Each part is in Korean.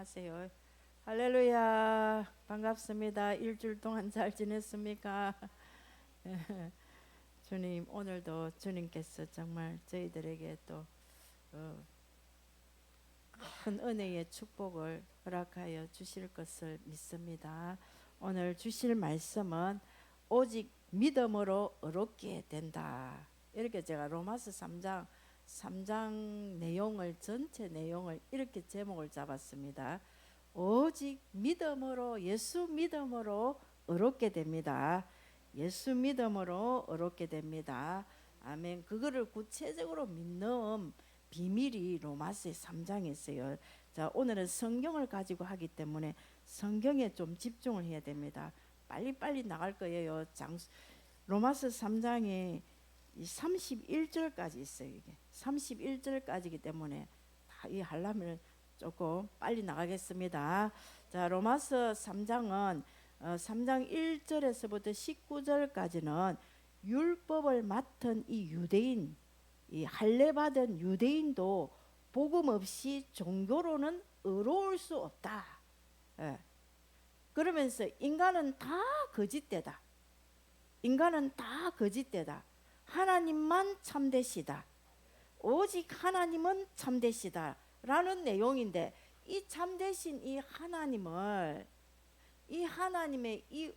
하세요. 할렐루야. 반갑습니다. 일주일 동안 잘 지냈습니까? 주님, 오늘도 주님께서 정말 저희들에게 또 큰 은혜의 축복을 허락하여 주실 것을 믿습니다. 오늘 주실 말씀은 오직 믿음으로 의롭게 된다. 이렇게 제가 로마서 3장 내용을, 전체 내용을 이렇게 제목을 잡았습니다. 오직 믿음으로, 예수 믿음으로 의롭게 됩니다. 예수 믿음으로 의롭게 됩니다. 아멘. 그거를 구체적으로 믿는 비밀이 로마서 3장에 있어요. 자, 오늘은 성경을 가지고 하기 때문에 성경에 좀 집중을 해야 됩니다. 빨리빨리 나갈 거예요. 로마서 3장에 31절까지 있어요. 이게 31절까지이기 때문에 다 이 하려면 조금 빨리 나가겠습니다. 자, 로마서 3장은 3장 1절에서부터 19절까지는 율법을 맡은 이 유대인, 이 할례받은 유대인도 복음 없이 종교로는 의로울 수 없다. 예. 그러면서 인간은 다 거짓되다. 인간은 다 거짓되다. 하나님만 참되시다. 오직 하나님은 참되시다. 라는 내용인데, 이 참되신 이 하나님을, 이 하나님의 이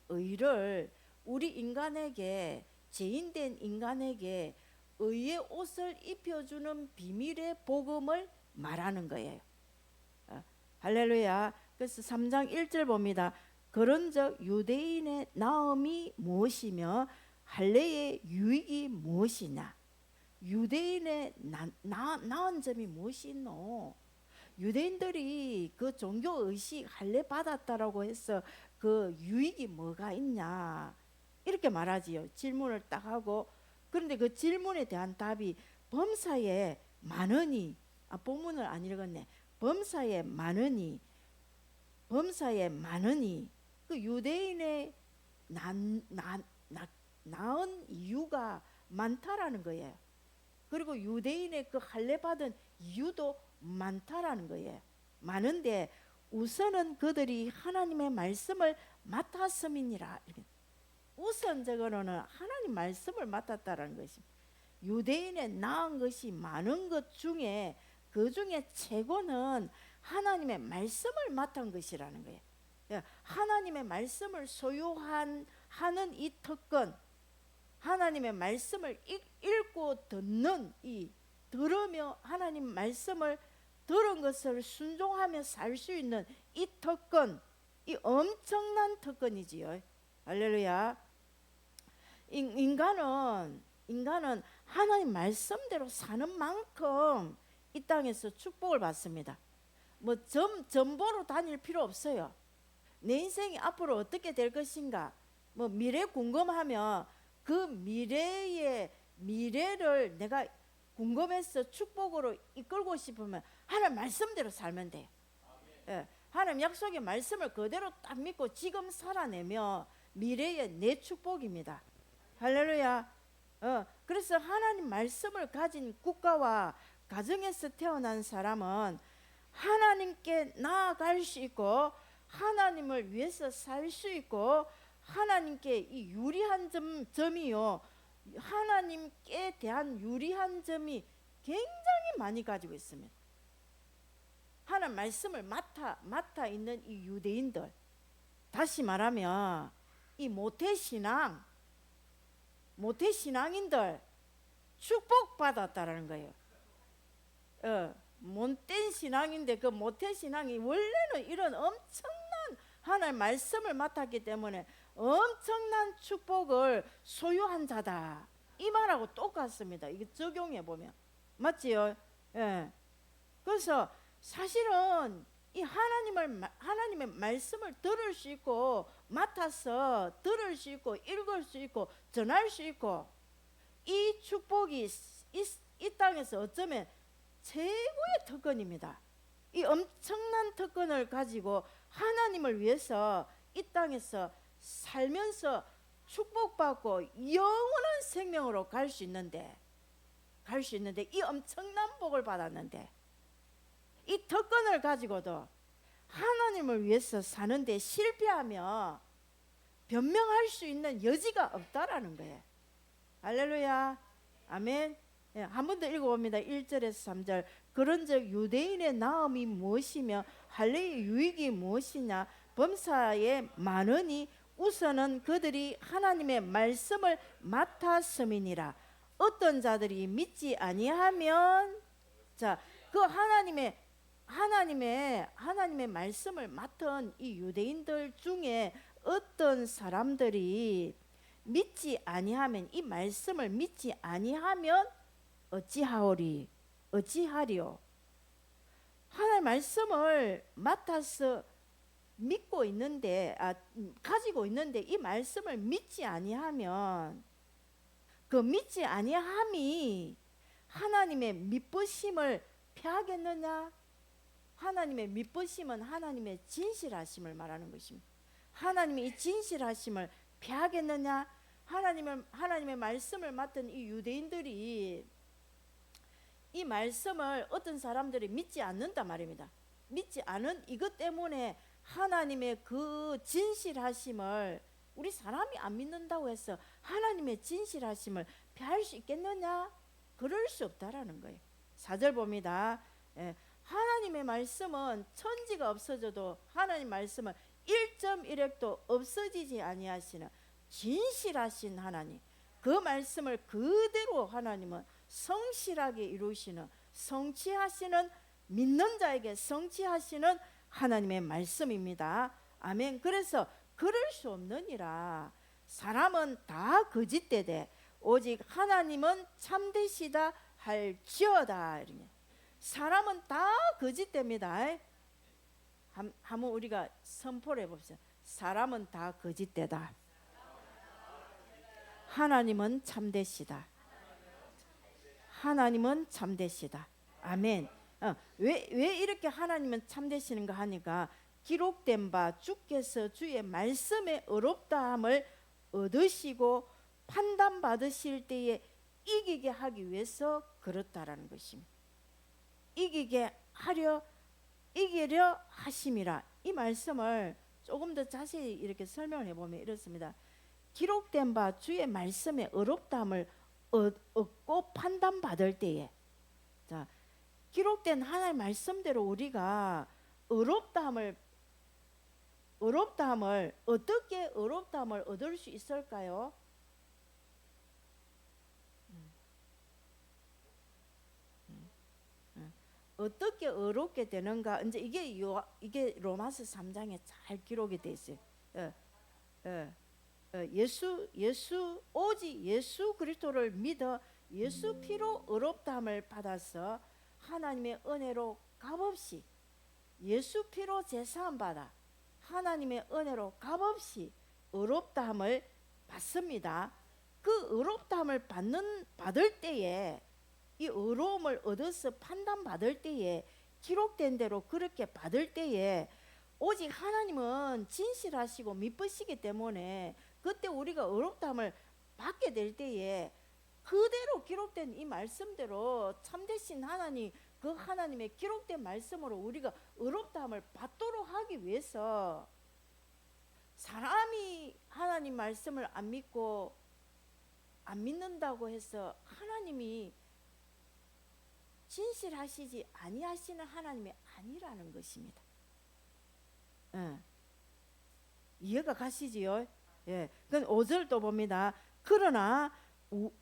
의를 우리 인간에게, 죄인된 인간에게 의의 옷을 입혀주는 비밀의 복음을 말하는 거예요. 할렐루야. 그래서 3장 1절 봅니다. 그런즉 유대인의 나음이 무엇이며 할례의 유익이 무엇이냐. 유대인의 나은 점이 무엇이 있노? 유대인들이 그 종교의식 할례 받았다라고 해서 그 유익이 뭐가 있냐, 이렇게 말하지요. 질문을 딱 하고, 그런데 그 질문에 대한 답이 범사에 많으니, 본문을 안 읽었네. 범사에 많으니 그 유대인의 나은 이유가 많다라는 거예요. 그리고 유대인의 그 할례 받은 이유도 많다라는 거예요. 많은데 우선은 그들이 하나님의 말씀을 맡았음이니라. 우선적으로는 하나님 말씀을 맡았다라는 것입니다. 유대인의 나은 것이 많은 것 중에 그 중에 최고는 하나님의 말씀을 맡은 것이라는 거예요. 하나님의 말씀을 소유하는 이 특권, 하나님의 말씀을 읽고 듣는 들으며 하나님 말씀을 들은 것을 순종하며 살 수 있는 이 특권, 이 엄청난 특권이지요. 할렐루야. 인간은 하나님 말씀대로 사는 만큼 이 땅에서 축복을 받습니다. 뭐 점보로 다닐 필요 없어요. 내 인생이 앞으로 어떻게 될 것인가, 뭐 미래 궁금하면 그 미래를 내가 궁금해서 축복으로 이끌고 싶으면 하나님 말씀대로 살면 돼요. 예, 하나님 약속의 말씀을 그대로 딱 믿고 지금 살아내면 미래의 내 축복입니다. 할렐루야. 그래서 하나님 말씀을 가진 국가와 가정에서 태어난 사람은 하나님께 나아갈 수 있고 하나님을 위해서 살 수 있고 하나님께 이 유리한 점이요, 하나님께 대한 유리한 점이 굉장히 많이 가지고 있습니다. 하나님 말씀을 맡아 있는 이 유대인들, 다시 말하면 이 모태신앙인들 축복받았다라는 거예요. 못된 신앙인데 그 모태신앙이 원래는 이런 엄청난 하나님 말씀을 맡았기 때문에 엄청난 축복을 소유한 자다, 이 말하고 똑같습니다. 이게 적용해 보면 맞지요? 예. 그래서 사실은 이 하나님의 말씀을 들을 수 있고, 맡아서 들을 수 있고, 읽을 수 있고, 전할 수 있고, 이 축복이 이 땅에서 어쩌면 최고의 특권입니다. 이 엄청난 특권을 가지고 하나님을 위해서 이 땅에서 살면서 축복받고 영원한 생명으로 갈 수 있는데 이 엄청난 복을 받았는데, 이 특권을 가지고도 하나님을 위해서 사는데 실패하면 변명할 수 있는 여지가 없다라는 거예요. 할렐루야. 아멘. 예, 한 번 더 읽어봅니다. 1절에서 3절. 그런즉 유대인의 나음이 무엇이며 할례의 유익이 무엇이냐. 범사에 많으니 우선은 그들이 하나님의 말씀을 맡았음이니라. 어떤 자들이 믿지 아니하면, 자, 그 하나님의 말씀을 맡은 이 유대인들 중에 어떤 사람들이 믿지 아니하면, 이 말씀을 믿지 아니하면 어찌하리요. 하나님의 말씀을 맡아서 믿고 있는데, 가지고 있는데 이 말씀을 믿지 아니하면 그 믿지 아니함이 하나님의 미쁘심을 폐하겠느냐? 하나님의 미쁘심은 하나님의 진실하심을 말하는 것입니다. 하나님의 이 진실하심을 폐하겠느냐? 하나님의 말씀을 맡은 이 유대인들이 이 말씀을 어떤 사람들이 믿지 않는다 말입니다. 믿지 않은 이것 때문에 하나님의 그 진실하심을, 우리 사람이 안 믿는다고 해서 하나님의 진실하심을 폐할 수 있겠느냐? 그럴 수 없다라는 거예요. 4절 봅니다. 하나님의 말씀은 천지가 없어져도 하나님 말씀은 1.1핵도 없어지지 아니하시는 진실하신 하나님, 그 말씀을 그대로 하나님은 성실하게 이루시는, 성취하시는, 믿는 자에게 성취하시는 하나님의 말씀입니다. 아멘. 그래서 그럴 수 없느니라. 사람은 다 거짓되되 오직 하나님은 참되시다 할지어다. 사람은 다 거짓됩니다. 한번 우리가 선포를 해봅시다. 사람은 다 거짓되다. 하나님은 참되시다. 하나님은 참되시다. 아멘. 왜 이렇게 하나님은 참되시는가 하니까 기록된 바 주께서 주의 말씀의 의롭다함을 얻으시고 판단받으실 때에 이기게 하기 위해서 그렇다라는 것입니다. 이기려 하심이라. 이 말씀을 조금 더 자세히 이렇게 설명을 해보면 이렇습니다. 기록된 바 주의 말씀의 의롭다함을 얻고 판단받을 때에, 자, 기록된 하나님의 말씀대로 우리가 의롭다함을 어떻게 의롭다함을 얻을 수 있을까요? 어떻게 의롭게 되는가? 이제 이게 로마서 3장에 잘 기록이 되어 있어요. 오직 예수 그리스도를 믿어 예수 피로 의롭다함을 받아서 하나님의 은혜로 값없이, 예수 피로 제사함 받아 하나님의 은혜로 값없이 의롭다함을 받습니다. 그 의롭다함을 받을 때에, 이 의로움을 얻어서 판단받을 때에, 기록된 대로 그렇게 받을 때에 오직 하나님은 진실하시고 미쁘시기 때문에 그때 우리가 의롭다함을 받게 될 때에 그대로 기록된 이 말씀대로 참되신 하나님, 그 하나님의 기록된 말씀으로 우리가 의롭다함을 받도록 하기 위해서, 사람이 하나님 말씀을 안 믿고 안 믿는다고 해서 하나님이 진실하시지 아니하시는 하나님이 아니라는 것입니다. 이해가 가시지요? 예. 그럼 5절도 봅니다. 그러나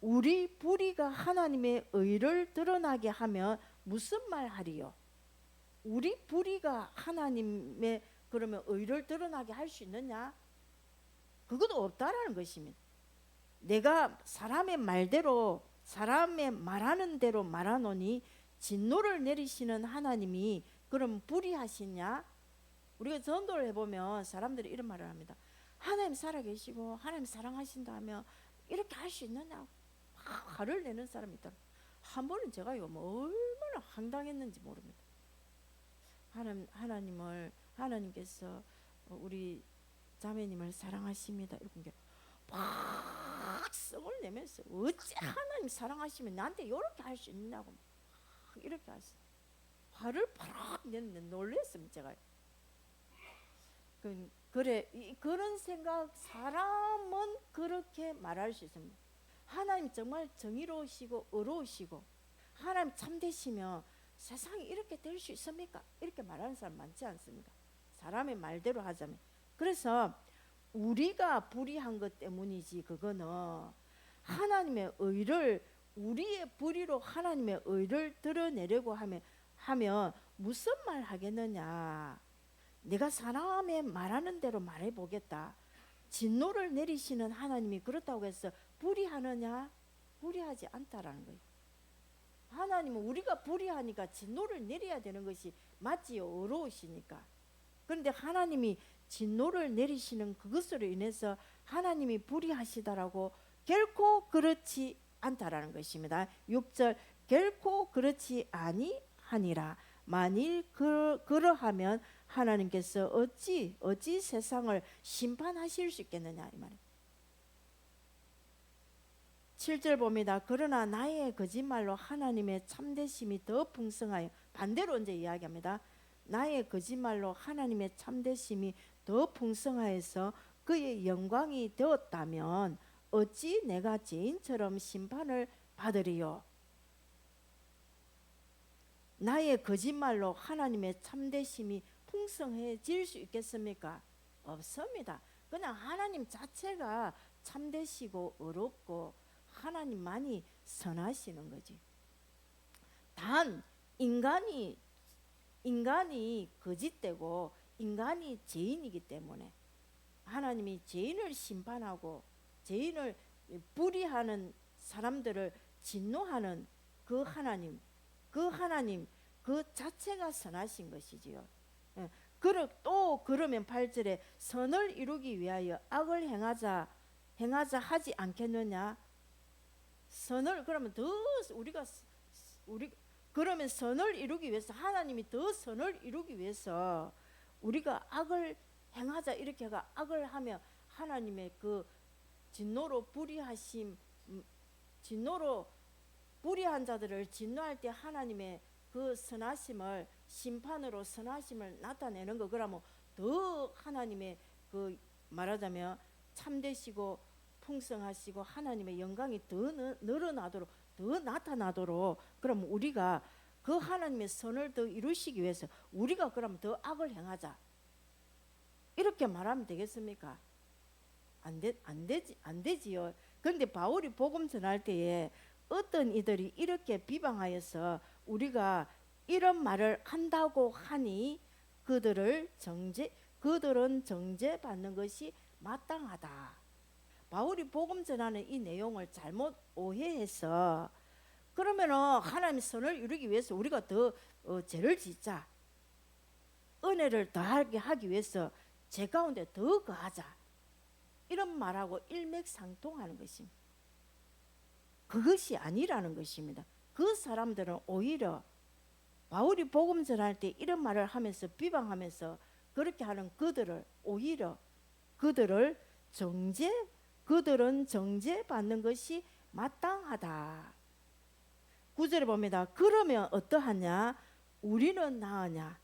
우리 불의가 하나님의 의를 드러나게 하면 무슨 말 하리요? 우리 불의가 하나님의 그러면 의를 드러나게 할 수 있느냐? 그것도 없다라는 것입니다. 내가 사람의 말대로, 사람의 말하는 대로 말하노니 진노를 내리시는 하나님이 그럼 불의하시냐? 우리가 전도를 해보면 사람들이 이런 말을 합니다. 하나님 살아계시고 하나님 사랑하신다 하면 이렇게 할 수 있느냐? 화를 내는 사람이 있다. 한 번은 제가 얼마나 황당했는지 모릅니다. 하나님께서 우리 자매님을 사랑하십니다. 이렇게 막 성을 내면서 어째 하나님 사랑하시면 나한테 이렇게 할 수 있냐고 이렇게 하시. 화를 팍 내는데 놀랬습니다. 제가 그래, 그런 생각, 사람은 그렇게 말할 수 있습니다. 하나님 정말 정의로우시고 의로우시고 하나님 참되시면 세상이 이렇게 될 수 있습니까? 이렇게 말하는 사람 많지 않습니까? 사람의 말대로 하자면. 그래서 우리가 불의한 것 때문이지, 그거는 하나님의 의를, 우리의 불의로 하나님의 의를 드러내려고 하면 무슨 말 하겠느냐. 내가 사람의 말하는 대로 말해보겠다. 진노를 내리시는 하나님이 그렇다고 해서 불의하느냐? 불의하지 않다라는 거예요. 하나님은 우리가 불의하니까 진노를 내려야 되는 것이 맞지요. 어려우시니까. 그런데 하나님이 진노를 내리시는 그것으로 인해서 하나님이 불의하시다라고 결코 그렇지 않다라는 것입니다. 6절, 결코 그렇지 아니하니라. 만일 그러하면 하나님께서 어찌 세상을 심판하실 수 있겠느냐, 이 말이에요. 7절 봅니다. 그러나 나의 거짓말로 하나님의 참되심이 더 풍성하여, 반대로 이제 이야기합니다. 나의 거짓말로 하나님의 참되심이 더 풍성하여서 그의 영광이 되었다면 어찌 내가 죄인처럼 심판을 받으리요. 나의 거짓말로 하나님의 참되심이 풍성해질 수 있겠습니까? 없습니다. 그냥 하나님 자체가 참되시고 의롭고 하나님만이 선하시는 거지. 단 인간이 거짓되고 인간이 죄인이기 때문에 하나님이 죄인을 심판하고 죄인을 불의하는 사람들을 진노하는 그 하나님 그 자체가 선하신 것이지요. 그러면 8절에 선을 이루기 위하여 악을 행하자 하지 않겠느냐. 선을 그러면 더 그러면 선을 이루기 위해서, 하나님이 더 선을 이루기 위해서 우리가 악을 행하자 이렇게 해가 악을 하며 하나님의 그 진노로 불의한 자들을 진노할 때 하나님의 그 선하심을, 심판으로 선하심을 나타내는 거. 그러면 더 하나님의 그 말하자면 참되시고 풍성하시고 하나님의 영광이 더 늘어나도록, 더 나타나도록, 그럼 우리가 그 하나님의 선을 더 이루시기 위해서 우리가 그럼 더 악을 행하자 이렇게 말하면 되겠습니까? 안 되지요. 그런데 바울이 복음 전할 때에 어떤 이들이 이렇게 비방하여서 우리가 이런 말을 한다고 하니 그들은 정죄받는 것이 마땅하다. 바울이 복음 전하는 이 내용을 잘못 오해해서 그러면은 하나님의 선을 이루기 위해서 우리가 더 죄를 짓자, 은혜를 더하게 하기 위해서 죄 가운데 더 거하자, 이런 말하고 일맥상통하는 것입니다. 그것이 아니라는 것입니다. 그 사람들은 오히려 바울이 복음 전할 때 이런 말을 하면서 비방하면서 그렇게 하는 그들을 오히려 그들은 정죄받는 것이 마땅하다. 9절에 봅니다. 그러면 어떠하냐? 우리는 나으냐?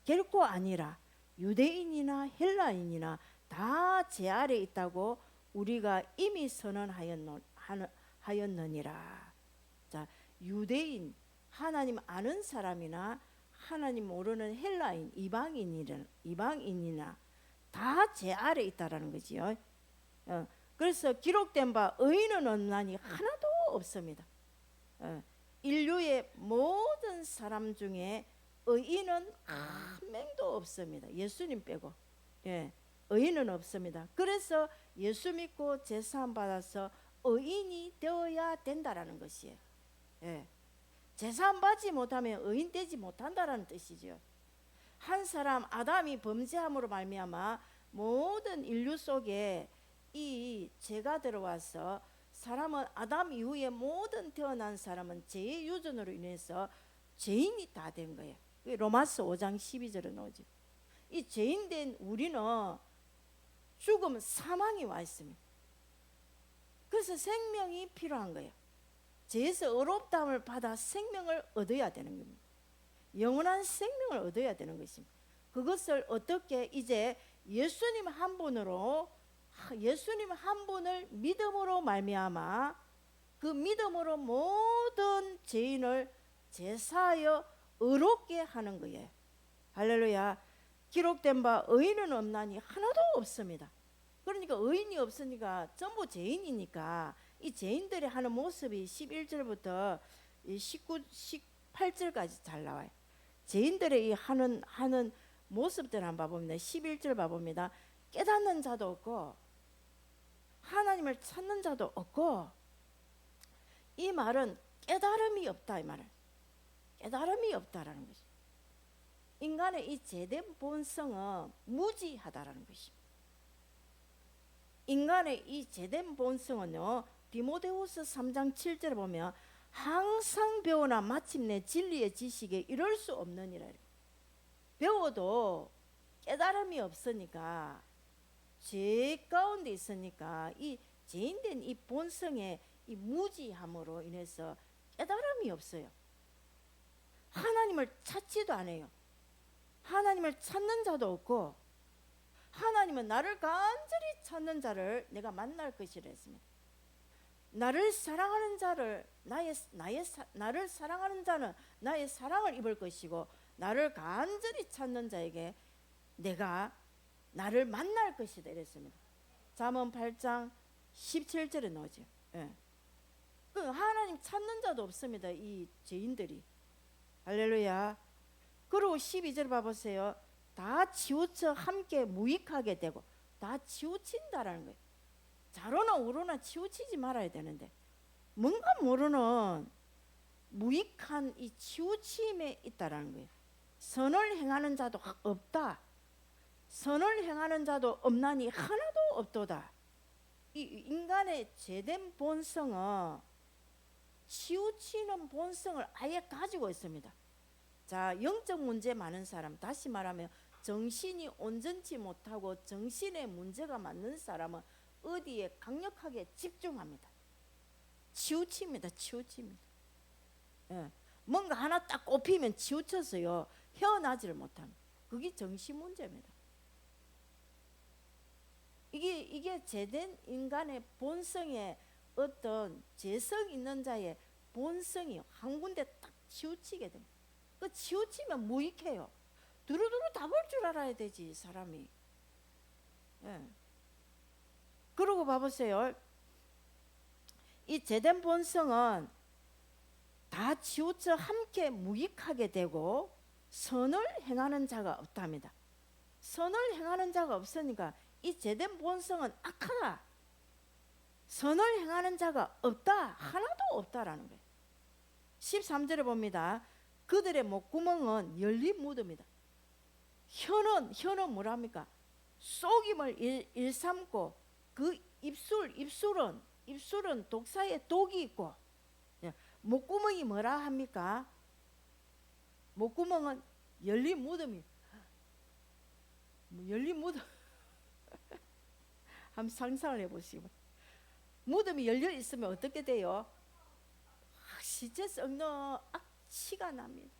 결코 아니라 유대인이나 헬라인이나 다 제 아래 있다고 우리가 이미 선언하였느니라. 자, 유대인, 하나님 아는 사람이나 하나님 모르는 헬라인, 이방인이나 다 제 아래 있다라는 거지요. 그래서 기록된 바 의인은 없나니 하나도 없습니다. 인류의 모든 사람 중에 의인은 한 명도 없습니다. 예수님 빼고. 의인은 없습니다. 그래서 예수 믿고 제사함 받아서 의인이 되어야 된다라는 것이에요. 제사함 받지 못하면 의인 되지 못한다라는 뜻이죠. 한 사람 아담이 범죄함으로 말미암아 모든 인류 속에 이 죄가 들어와서 사람은 아담 이후에 모든 태어난 사람은 죄의 유전으로 인해서 죄인이 다 된 거예요. 로마서 5장 12절에 나오죠. 이 죄인 된 우리는 죽음, 사망이 와 있습니다. 그래서 생명이 필요한 거예요. 죄에서 의롭다함을 받아 생명을 얻어야 되는 겁니다. 영원한 생명을 얻어야 되는 것입니다. 그것을 어떻게 이제 예수님 한 분으로, 예수님 한 분을 믿음으로 말미암아 그 믿음으로 모든 죄인을 제사하여 의롭게 하는 거예요. 할렐루야. 기록된 바 의인은 없나니 하나도 없습니다. 그러니까 의인이 없으니까 전부 죄인이니까 이 죄인들이 하는 모습이 11절부터 18절까지 잘 나와요. 죄인들의 이 하는 모습들 한번 봐봅니다. 11절 봐봅니다. 깨닫는 자도 없고 하나님을 찾는 자도 없고, 이 말은 깨달음이 없다, 이 말은 깨달음이 없다라는 것이. 인간의 이 죄된 본성은 무지하다라는 것입니다. 인간의 이 죄된 본성은요, 디모데후서 3장 7절에 보면 항상 배우나 마침내 진리의 지식에 이를 수 없느니라. 배워도 깨달음이 없으니까, 죄 가운데 있으니까 이 죄인된 이 본성의 이 무지함으로 인해서 깨달음이 없어요. 하나님을 찾지도 않아요. 하나님을 찾는 자도 없고, 하나님은 나를 간절히 찾는 자를 내가 만날 것이라 했습니다. 나를 사랑하는 자를 나를 사랑하는 자는 나의 사랑을 입을 것이고, 나를 간절히 찾는 자에게 내가 나를 만날 것이다 이랬습니다. 잠언 8장 17절에 나오죠. 예. 그 하나님 찾는 자도 없습니다, 이 죄인들이. 할렐루야. 그리고 12절 봐보세요. 다 치우쳐 함께 무익하게 되고, 다 치우친다라는 거예요. 좌로나 우로나 치우치지 말아야 되는데 뭔가 모르는 무익한 이 치우침에 있다라는 거예요. 선을 행하는 자도 없다. 선을 행하는 자도 없나니 하나도 없도다. 이 인간의 죄된 본성은 치우치는 본성을 아예 가지고 있습니다. 자, 영적 문제 많은 사람, 다시 말하면 정신이 온전치 못하고 정신의 문제가 많은 사람은 어디에 강력하게 집중합니다. 치우칩니다. 치우칩니다. 예. 뭔가 하나 딱 꼽히면 치우쳐서요 헤어나지를 못합니다. 그게 정신 문제입니다. 이게 죄된 인간의 본성의 어떤 죄성 있는 자의 본성이 한 군데 딱 치우치게 됩니다. 그 치우치면 무익해요. 두루두루 다 볼 줄 알아야 되지 사람이. 예. 그러고 봐보세요. 이 죄된 본성은 다 치우쳐 함께 무익하게 되고 선을 행하는 자가 없답니다. 선을 행하는 자가 없으니까 이 죄된 본성은 악하다. 선을 행하는 자가 없다. 하나도 없다라는 거예요. 13절에 봅니다. 그들의 목구멍은 열린 무덤이다. 혀는 뭐랍니까? 속임을 일삼고, 그 입술은 독사의 독이 있고, 목구멍이 뭐라 합니까? 목구멍은 열린 무덤이. 열린 무덤. 한번 상상을 해보시고, 무덤이 열려 있으면 어떻게 돼요? 시체 썩는 악취가 납니다.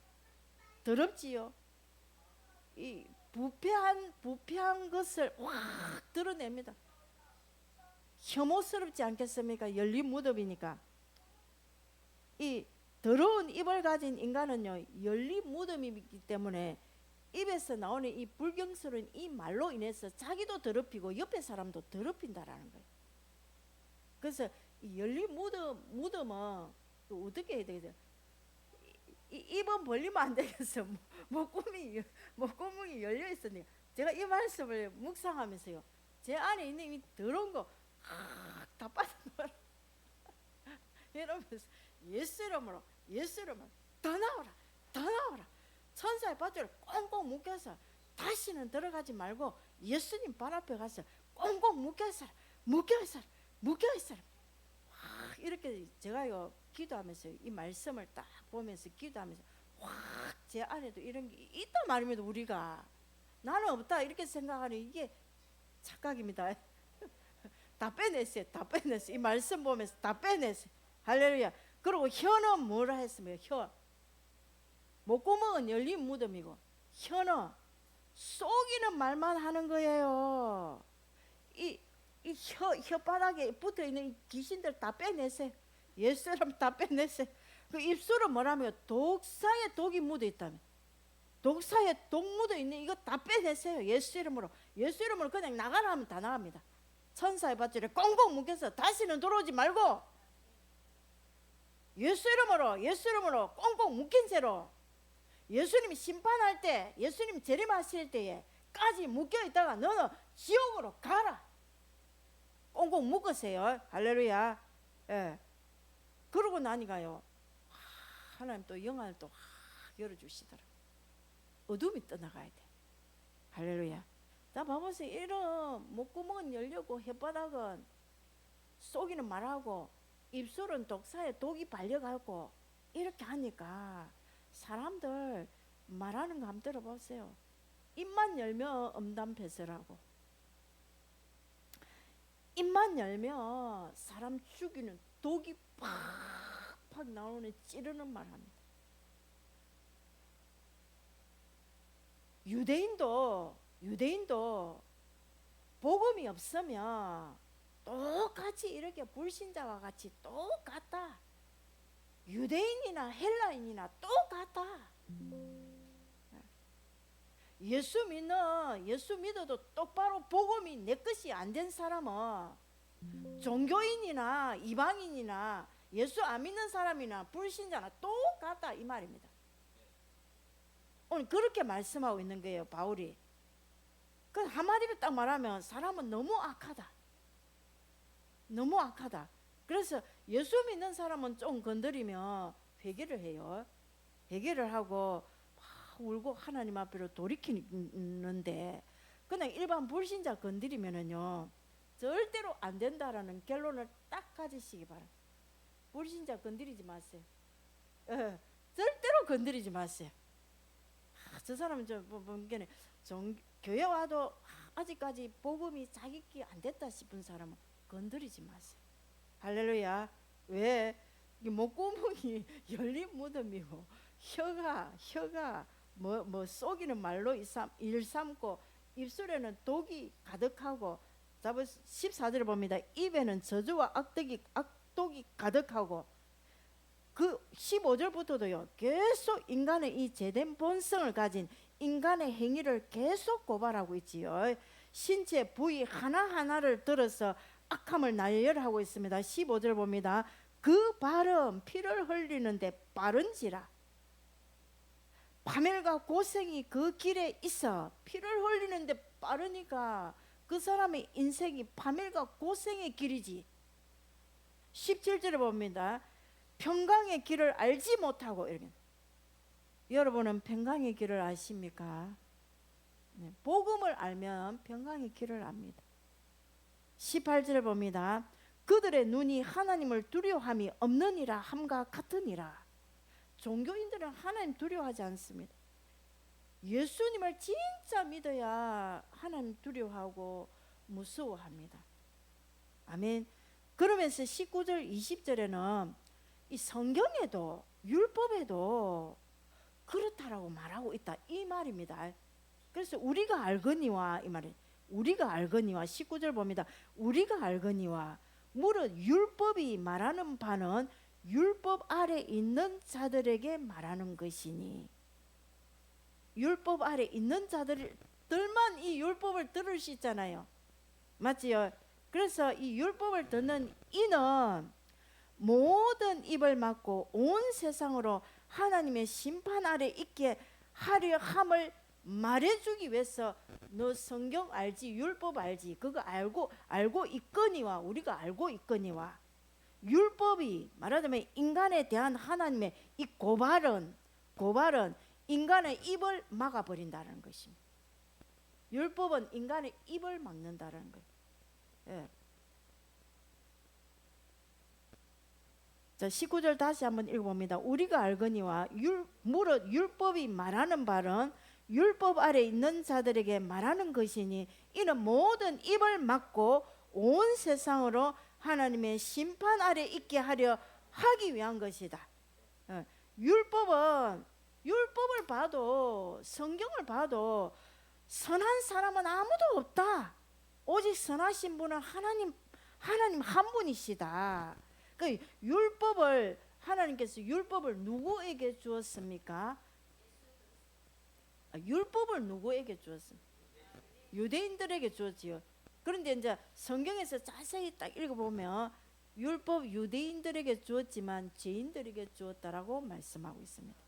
더럽지요. 이 부패한 것을 확 드러냅니다. 혐오스럽지 않겠습니까? 열린 무덤이니까. 이 더러운 입을 가진 인간은요, 열린 무덤이기 때문에 입에서 나오는 이 불경스러운 이 말로 인해서 자기도 더럽히고 옆에 사람도 더럽힌다라는 거예요. 그래서 이 열린 무덤은 어떻게 해야 되겠어요? 입은 벌리면 안 되겠어. 목구멍이 열려 있으니까. 제가 이 말씀을 묵상하면서요, 제 안에 있는 이 더러운 거 다 빠져나와라 이러면서 예수 이름으로 더 나오라 천사의 밧줄을 꽁꽁 묶여서 다시는 들어가지 말고 예수님 발 앞에 가서 꽁꽁 묶여있어라. 이렇게 제가요 기도하면서 이 말씀을 딱 보면서 기도하면서 확 제 안에도 이런 게 있단 말입니다. 우리가 나는 없다 이렇게 생각하는 이게 착각입니다. 다 빼냈어요. 이 말씀 보면서 다 빼냈어요. 할렐루야. 그리고 혀는 뭐라 했으면 혀, 목구멍은 열린 무덤이고 혀는 속이는 말만 하는 거예요. 이 혓바닥에 붙어 있는 이 귀신들 다 빼내세요. 옛사람 다 빼내세요. 그 입술은 뭐라면 독사에 독이 묻어 있다면, 독사에 독 묻어 있는 이거 다 빼내세요. 예수 이름으로. 예수 이름으로 그냥 나가라 하면 다 나갑니다. 천사의 밧줄에 꽁꽁 묶여서 다시는 들어오지 말고, 예수 이름으로 꽁꽁 묶인 채로 예수님이 심판할 때, 예수님 재림하실 때에까지 묶여 있다가 너는 지옥으로 가라. 꽁꽁 묶으세요. 할렐루야. 예. 그러고 나니까요, 하나님 또 영안을 또 열어주시더라. 어둠이 떠나가야 돼. 할렐루야. 자, 봐보세요. 이런 목구멍은 열려고 혓바닥은 속이는 말하고 입술은 독사에 독이 발려가고 이렇게 하니까 사람들 말하는 거 한번 들어보세요. 입만 열면 음담패설하고, 입만 열면 사람 죽이는 독이 팍팍 나오는 찌르는 말 합니다. 유대인도 복음이 없으면 똑같이 이렇게 불신자와 같이 똑같다. 유대인이나 헬라인이나 똑같다. 예수 믿어도 똑바로 복음이 내 것이 안 된 사람은 종교인이나 이방인이나 예수 안 믿는 사람이나 불신자나 똑같다 이 말입니다. 오늘 그렇게 말씀하고 있는 거예요, 바울이. 그 한마디로 딱 말하면 사람은 너무 악하다. 너무 악하다. 그래서 예수 믿는 사람은 좀 건드리면 회개를 해요. 회개를 하고 막 울고 하나님 앞으로 돌이키는데, 그냥 일반 불신자 건드리면은요 절대로 안 된다라는 결론을 딱 가지시기 바랍니다. 불신자 건드리지 마세요. 절대로 건드리지 마세요. 저 사람은 교회 와도 아직까지 복음이 자기끼 안 됐다 싶은 사람은 건드리지 마세요. 할렐루야. 왜? 목구멍이 열린 무덤이고 혀가 뭐 속이는 말로 일삼고 입술에는 독이 가득하고, 14절을 봅니다. 입에는 저주와 악독이 가득하고, 그 15절부터도요 계속 인간의 이 죄된 본성을 가진 인간의 행위를 계속 고발하고 있지요. 신체 부위 하나하나를 들어서 악함을 나열하고 있습니다. 15절 봅니다. 그 발은 피를 흘리는데 빠른지라. 파멸과 고생이 그 길에 있어. 피를 흘리는데 빠르니까 그 사람의 인생이 파멸과 고생의 길이지. 17절에 봅니다. 평강의 길을 알지 못하고, 이렇게. 여러분은 평강의 길을 아십니까? 네, 복음을 알면 평강의 길을 압니다. 18절에 봅니다. 그들의 눈이 하나님을 두려워함이 없느니라 함과 같으니라. 종교인들은 하나님 두려워하지 않습니다. 예수님을 진짜 믿어야 하나님 두려워하고 무서워합니다. 아멘. 그러면서 19절 20절에는 이 성경에도 율법에도 그렇다라고 말하고 있다 이 말입니다. 그래서 우리가 알거니와 이 말이, 우리가 알거니와 19절 봅니다. 우리가 알거니와 무릇 율법이 말하는 바는 율법 아래 있는 자들에게 말하는 것이니. 율법 아래 있는 자들만 이 율법을 들을 수 있잖아요. 맞지요? 그래서 이 율법을 듣는 이는 모든 입을 막고 온 세상으로 하나님의 심판 아래 있게 하려 함을 말해주기 위해서, 너 성경 알지? 율법 알지? 그거 알고 있거니와, 우리가 알고 있거니와. 율법이 말하자면 인간에 대한 하나님의 이 고발은 인간의 입을 막아버린다는 것입니다. 율법은 인간의 입을 막는다는 거예요. 예. 자, 19절 다시 한번 읽어봅니다. 우리가 알거니와 무릇 율법이 말하는 바는 율법 아래 있는 자들에게 말하는 것이니, 이는 모든 입을 막고 온 세상으로 하나님의 심판 아래 있게 하려 하기 위한 것이다. 율법을 봐도, 성경을 봐도 선한 사람은 아무도 없다. 오직 선하신 분은 하나님 한 분이시다. 그 율법을 하나님께서 율법을 누구에게 주었습니까? 율법을 누구에게 주었습니까? 유대인들에게 주었지요. 그런데 이제 성경에서 자세히 딱 읽어보면 율법 유대인들에게 주었지만 죄인들에게 주었다라고 말씀하고 있습니다.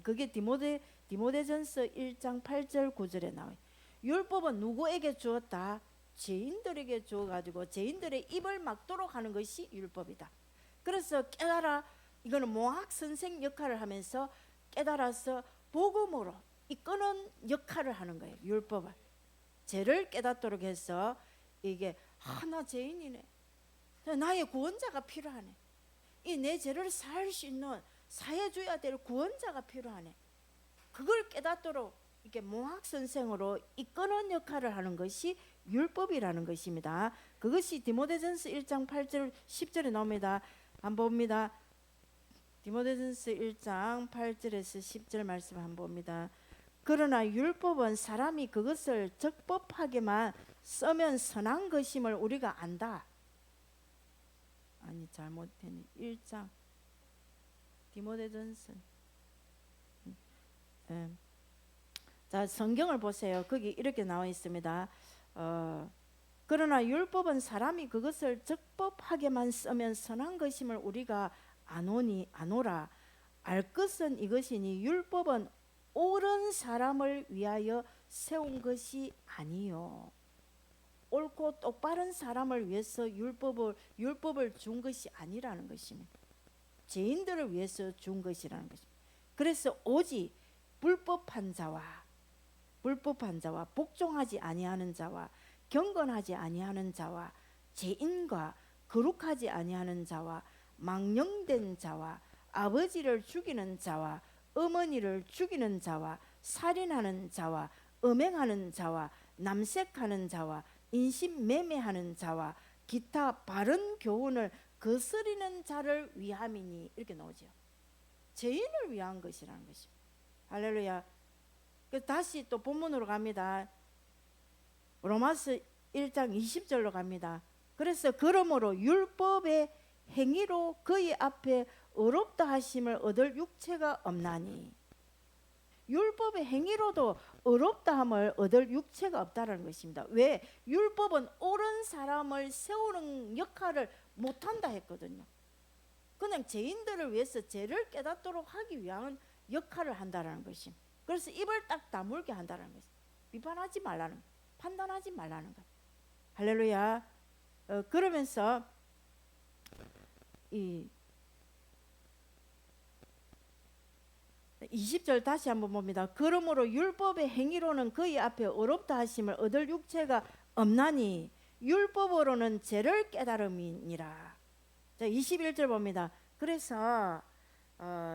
그게 디모데전서 1장 8절 9절에 나와요. 율법은 누구에게 주었다? 죄인들에게 주어가지고 죄인들의 입을 막도록 하는 것이 율법이다. 그래서 깨달아, 이거는 몽학 선생 역할을 하면서 깨달아서 복음으로 이끄는 역할을 하는 거예요. 율법을 죄를 깨닫도록 해서 이게 나 죄인이네, 나의 구원자가 필요하네, 이 내 죄를 살 수 있는 사해줘야 될 구원자가 필요하네, 그걸 깨닫도록 이렇게 몽학 선생으로 이끄는 역할을 하는 것이 율법이라는 것입니다. 그것이 디모데전서 1장 8절 10절에 나옵니다. 한번 봅니다. 디모데전서 1장 8절에서 10절 말씀 한번 봅니다. 그러나 율법은 사람이 그것을 적법하게만 쓰면 선한 것임을 우리가 안다. 아니 잘못했네. 1장 디모데전서. 자, 성경을 보세요. 거기 이렇게 나와 있습니다. 그러나 율법은 사람이 그것을 적법하게만 쓰면 선한 것임을 우리가 아노라. 알 것은 이것이니 율법은 옳은 사람을 위하여 세운 것이 아니요, 옳고 똑바른 사람을 위해서 율법을 준 것이 아니라는 것입니다. 죄인들을 위해서 준 것이라는 것입니다. 그래서 오직 불법한 자와 복종하지 아니하는 자와 경건하지 아니하는 자와 죄인과 거룩하지 아니하는 자와 망령된 자와 아버지를 죽이는 자와 어머니를 죽이는 자와 살인하는 자와 음행하는 자와 남색하는 자와 인신매매하는 자와 기타 바른 교훈을 거스리는 자를 위함이니, 이렇게 나오죠. 죄인을 위한 것이라는 것입니다. 할렐루야. 다시 또 본문으로 갑니다. 로마서 1장 20절로 갑니다. 그래서 그러므로 율법의 행위로 그의 앞에 어렵다 하심을 얻을 육체가 없나니, 율법의 행위로도 어렵다 함을 얻을 육체가 없다는 것입니다. 왜? 율법은 옳은 사람을 세우는 역할을 못한다 했거든요. 그냥 죄인들을 위해서 죄를 깨닫도록 하기 위한 역할을 한다는 것입니다. 그래서 입을 딱 다물게 한다는 것입니다. 비판하지 말라는 것, 판단하지 말라는 것. 할렐루야. 그러면서 이 20절 다시 한번 봅니다. 그러므로 율법의 행위로는 그의 앞에 어렵다 하심을 얻을 육체가 없나니 율법으로는 죄를 깨달음이니라. 자, 21절 봅니다. 그래서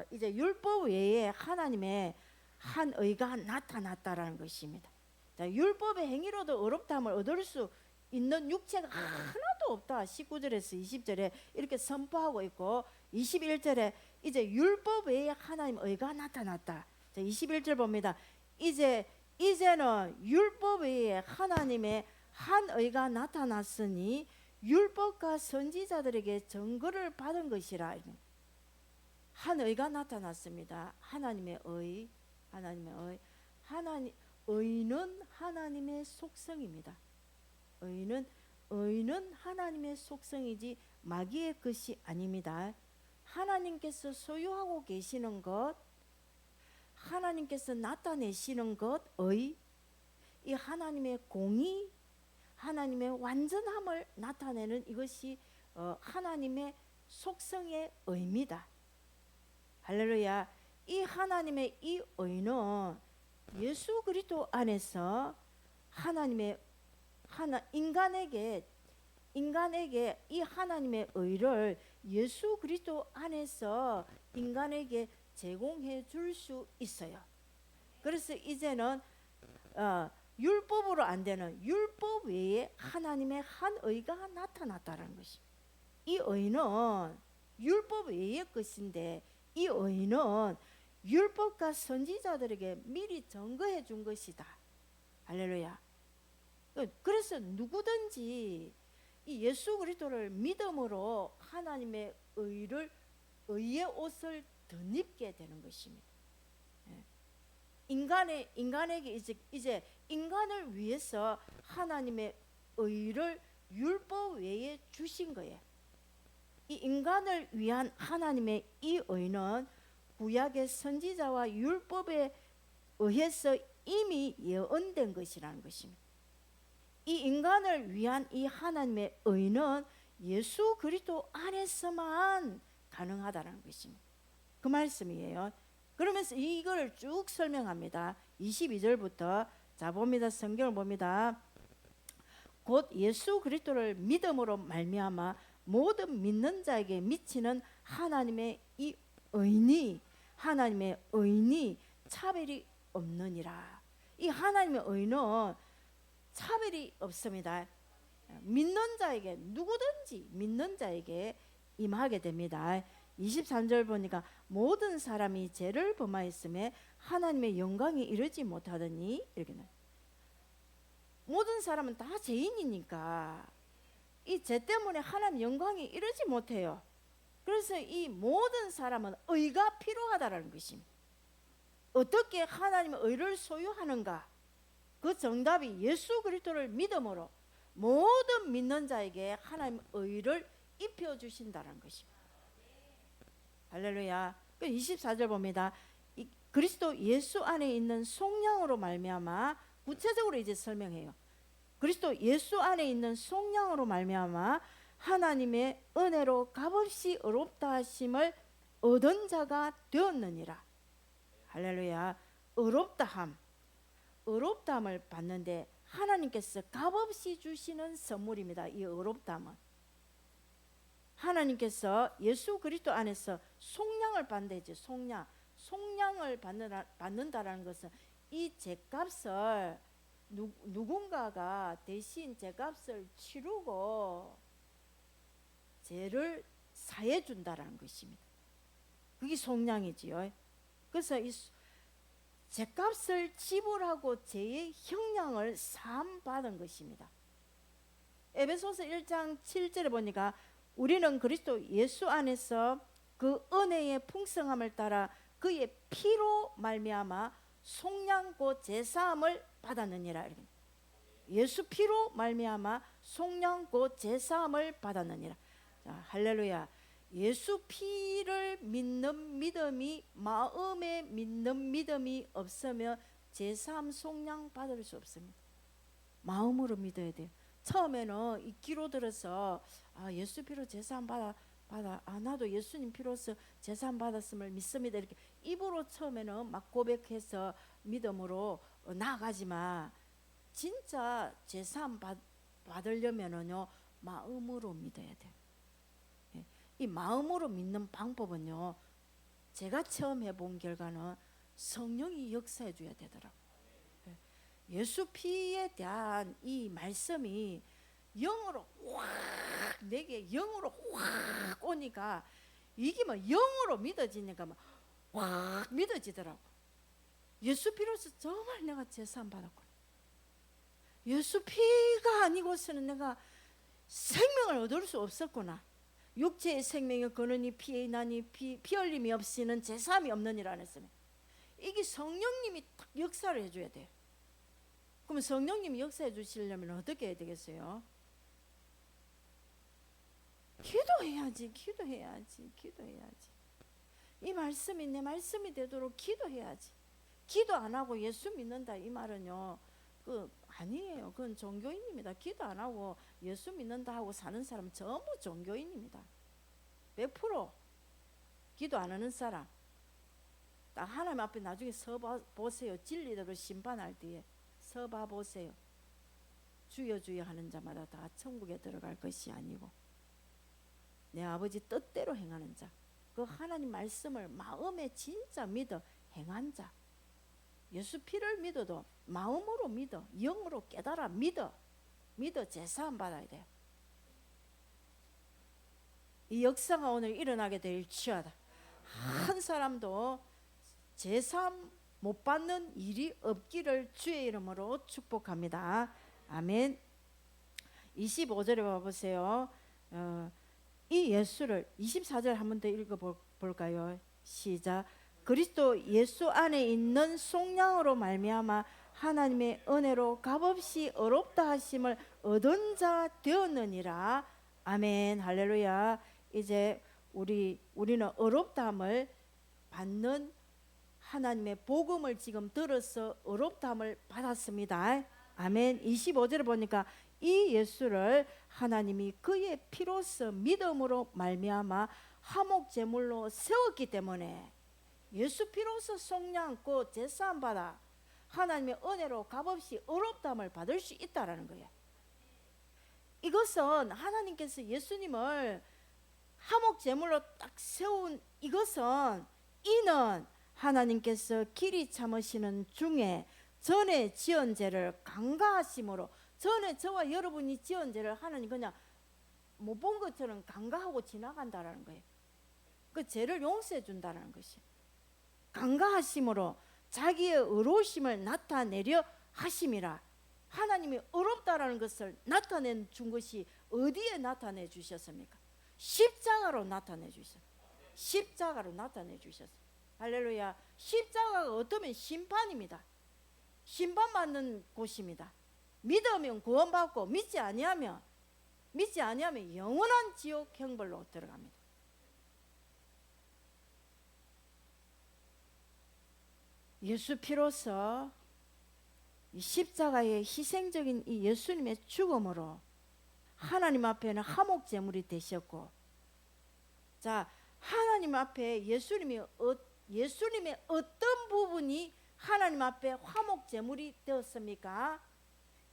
이제 율법 외에 하나님의 한 의가 나타났다라는 것입니다. 자, 율법의 행위로도 어렵다함을 얻을 수 있는 육체가 하나도 없다. 19절에서 20절에 이렇게 선포하고 있고, 21절에 이제 율법 외에 하나님 의가 나타났다. 자, 21절 봅니다. 이제는 율법 외에 하나님의 한 의가 나타났으니 율법과 선지자들에게 증거를 받은 것이라. 한 의가 나타났습니다. 하나님의 의. 의는 하나님의 속성입니다. 의는 하나님의 속성이지 마귀의 것이 아닙니다. 하나님께서 소유하고 계시는 것, 하나님께서 나타내시는 것, 이 하나님의 공의, 하나님의 완전함을 나타내는 이것이 하나님의 속성의 의입니다. 할렐루야. 이 하나님의 이 의는 예수 그리스도 안에서 인간에게 이 하나님의 의를 예수 그리스도 안에서 인간에게 제공해 줄 수 있어요. 그래서 이제는 율법으로 안 되는 율법 외에 하나님의 한 의가 나타났다는 것이. 이 의는 율법 외의 것인데, 이 의는 율법과 선지자들에게 미리 증거해 준 것이다. 할렐루야. 그래서 누구든지 이 예수 그리스도를 믿음으로 하나님의 의의 옷을 덧입게 되는 것입니다. 인간에게 이제 인간을 위해서 하나님의 의를 율법 외에 주신 거예요. 이 인간을 위한 하나님의 이 의는 구약의 선지자와 율법에 의해서 이미 예언된 것이라는 것입니다. 이 인간을 위한 이 하나님의 의는 예수 그리스도 안에서만 가능하다는 것입니다. 그 말씀이에요. 그러면서 이걸 쭉 설명합니다. 22절부터 자 봅니다. 성경을 봅니다. 곧 예수 그리스도를 믿음으로 말미암아 모든 믿는 자에게 미치는 하나님의 이 의니 차별이 없느니라. 이 하나님의 의는 차별이 없습니다. 믿는 자에게, 누구든지 믿는 자에게 임하게 됩니다. 23절 보니까 모든 사람이 죄를 범하였음에 하나님의 영광에 이르지 못하더니, 이렇게 모든 사람은 다 죄인이니까 이 죄 때문에 하나님 영광에 이르지 못해요. 그래서 이 모든 사람은 의가 필요하다는 것입니다. 어떻게 하나님의 의를 소유하는가? 그 정답이 예수 그리스도를 믿음으로 모든 믿는 자에게 하나님의 의를 입혀주신다는 것입니다. 할렐루야. 24절 봅니다. 이 그리스도 예수 안에 있는 속량으로 말미암아, 구체적으로 이제 설명해요. 그리스도 예수 안에 있는 속량으로 말미암아 하나님의 은혜로 값없이 의롭다 하심을 얻은 자가 되었느니라. 할렐루야. 의롭다함을 받는데 하나님께서 값없이 주시는 선물입니다. 이 의롭다함은 하나님께서 예수 그리스도 안에서 속량을 받는다지. 속량을 받는다라는 것은 이 죄값을 누군가가 대신 죄값을 치르고 죄를 사해 준다라는 것입니다. 그게 속량이지요. 그래서 이 죄값을 지불하고 죄의 형량을 사함 받은 것입니다. 에베소서 1장 7절에 보니까 우리는 그리스도 예수 안에서 그 은혜의 풍성함을 따라 그의 피로 말미암아 속량 곧 제사함을 받았느니라. 예수 피로 말미암아 속량 곧 제사함을 받았느니라. 자, 할렐루야. 예수 피를 믿는 믿음이, 마음에 믿는 믿음이 없으면 제사함 속량 받을 수 없습니다. 마음으로 믿어야 돼요. 처음에는 이 귀로 들어서 예수 피로 제사함 받아 나도 예수님 피로서 제사함 받았음을 믿습니다. 이렇게 입으로 처음에는 막 고백해서 믿음으로 나아가지만 진짜 제사함 받으려면은요 마음으로 믿어야 돼요. 이 마음으로 믿는 방법은요, 제가 처음 해본 결과는 성령이 역사해 줘야 되더라고요. 예수 피에 대한 이 말씀이 영으로 확 내게 영으로 확 오니까 이게 막 영으로 믿어지니까 막 확 믿어지더라고. 예수 피로서 정말 내가 제사함 받았구나. 예수 피가 아니고서는 내가 생명을 얻을 수 없었구나. 육체의 생명이 거느니 피에 나니 피 흘림이 없이는 제사함이 없느니라 했으면 이게 성령님이 딱 역사를 해줘야 돼요. 그럼 성령님이 역사해 주시려면 어떻게 해야 되겠어요? 기도해야지. 이 말씀이 내 말씀이 되도록 기도해야지. 기도 안 하고 예수 믿는다 이 말은요, 아니에요. 그건 종교인입니다. 기도 안 하고 예수 믿는다 하고 사는 사람 전부 종교인입니다. 100% 기도 안 하는 사람 딱 하나님 앞에 나중에 서봐 보세요. 진리대로 심판할 때에 서봐 보세요. 주여 주여 하는 자마다 다 천국에 들어갈 것이 아니고 내 아버지 뜻대로 행하는 자, 그 하나님 말씀을 마음에 진짜 믿어 행한 자, 예수 피를 믿어도 마음으로 믿어, 영으로 깨달아 믿어 제사함 받아야 돼요. 이 역사가 오늘 일어나게 될지어다 한 사람도 제사함 못 받는 일이 없기를 주의 이름으로 축복합니다. 아멘. 25절에 봐보세요. 이 예수를 24절 한 번 더 읽어볼까요? 시작. 그리스도 예수 안에 있는 속량으로 말미암아 하나님의 은혜로 값없이 어렵다 하심을 얻은 자 되었느니라. 아멘. 할렐루야. 이제 우리는 어렵다함을 받는 하나님의 복음을 지금 들어서 어렵다함을 받았습니다. 아멘. 25절을 보니까 이 예수를 하나님이 그의 피로써 믿음으로 말미암아 화목 제물로 세웠기 때문에 예수 피로써 속량고 제사함 받아 하나님의 은혜로 값없이 어렵다함을 받을 수 있다라는 거예요. 이것은 하나님께서 예수님을 화목 제물로 딱 세운 이것은 이는 하나님께서 길이 참으시는 중에 전에 지은 죄를 간과하심으로, 전에 저와 여러분이 지은 죄를 하나님 그냥 못 본 것처럼 간과하고 지나간다라는 거예요. 그 죄를 용서해 준다는 것이 간과하심으로 자기의 의로우심을 나타내려 하심이라. 하나님이 어렵다라는 것을 나타내 준 것이 어디에 나타내 주셨습니까? 십자가로 나타내 주셨어요. 십자가로 나타내 주셨어요. 할렐루야. 십자가가 어떠면 심판입니다. 심판받는 곳입니다. 믿으면 구원받고 믿지 아니하면 영원한 지옥 형벌로 들어갑니다. 예수 피로서 이 십자가의 희생적인 이 예수님의 죽음으로 하나님 앞에는 화목 제물이 되셨고, 자, 하나님 앞에 예수님의 어떤 부분이 하나님 앞에 화목 제물이 되었습니까?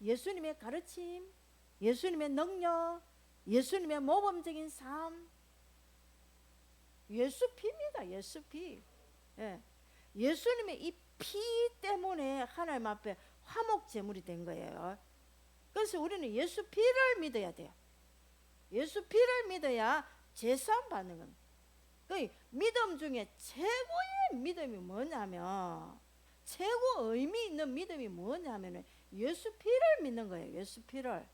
예수님의 가르침, 예수님의 능력, 예수님의 모범적인 삶, 예수 피입니다. 예수 피. 예. 예수님의 이 피 때문에 하나님 앞에 화목 제물이 된 거예요. 그래서 우리는 예수 피를 믿어야 돼요. 예수 피를 믿어야 제사함 받는 겁니다. 그 믿음 중에 최고의 믿음이 뭐냐면, 최고 의미 있는 믿음이 뭐냐면 예수 피를 믿는 거예요. 예수 피를.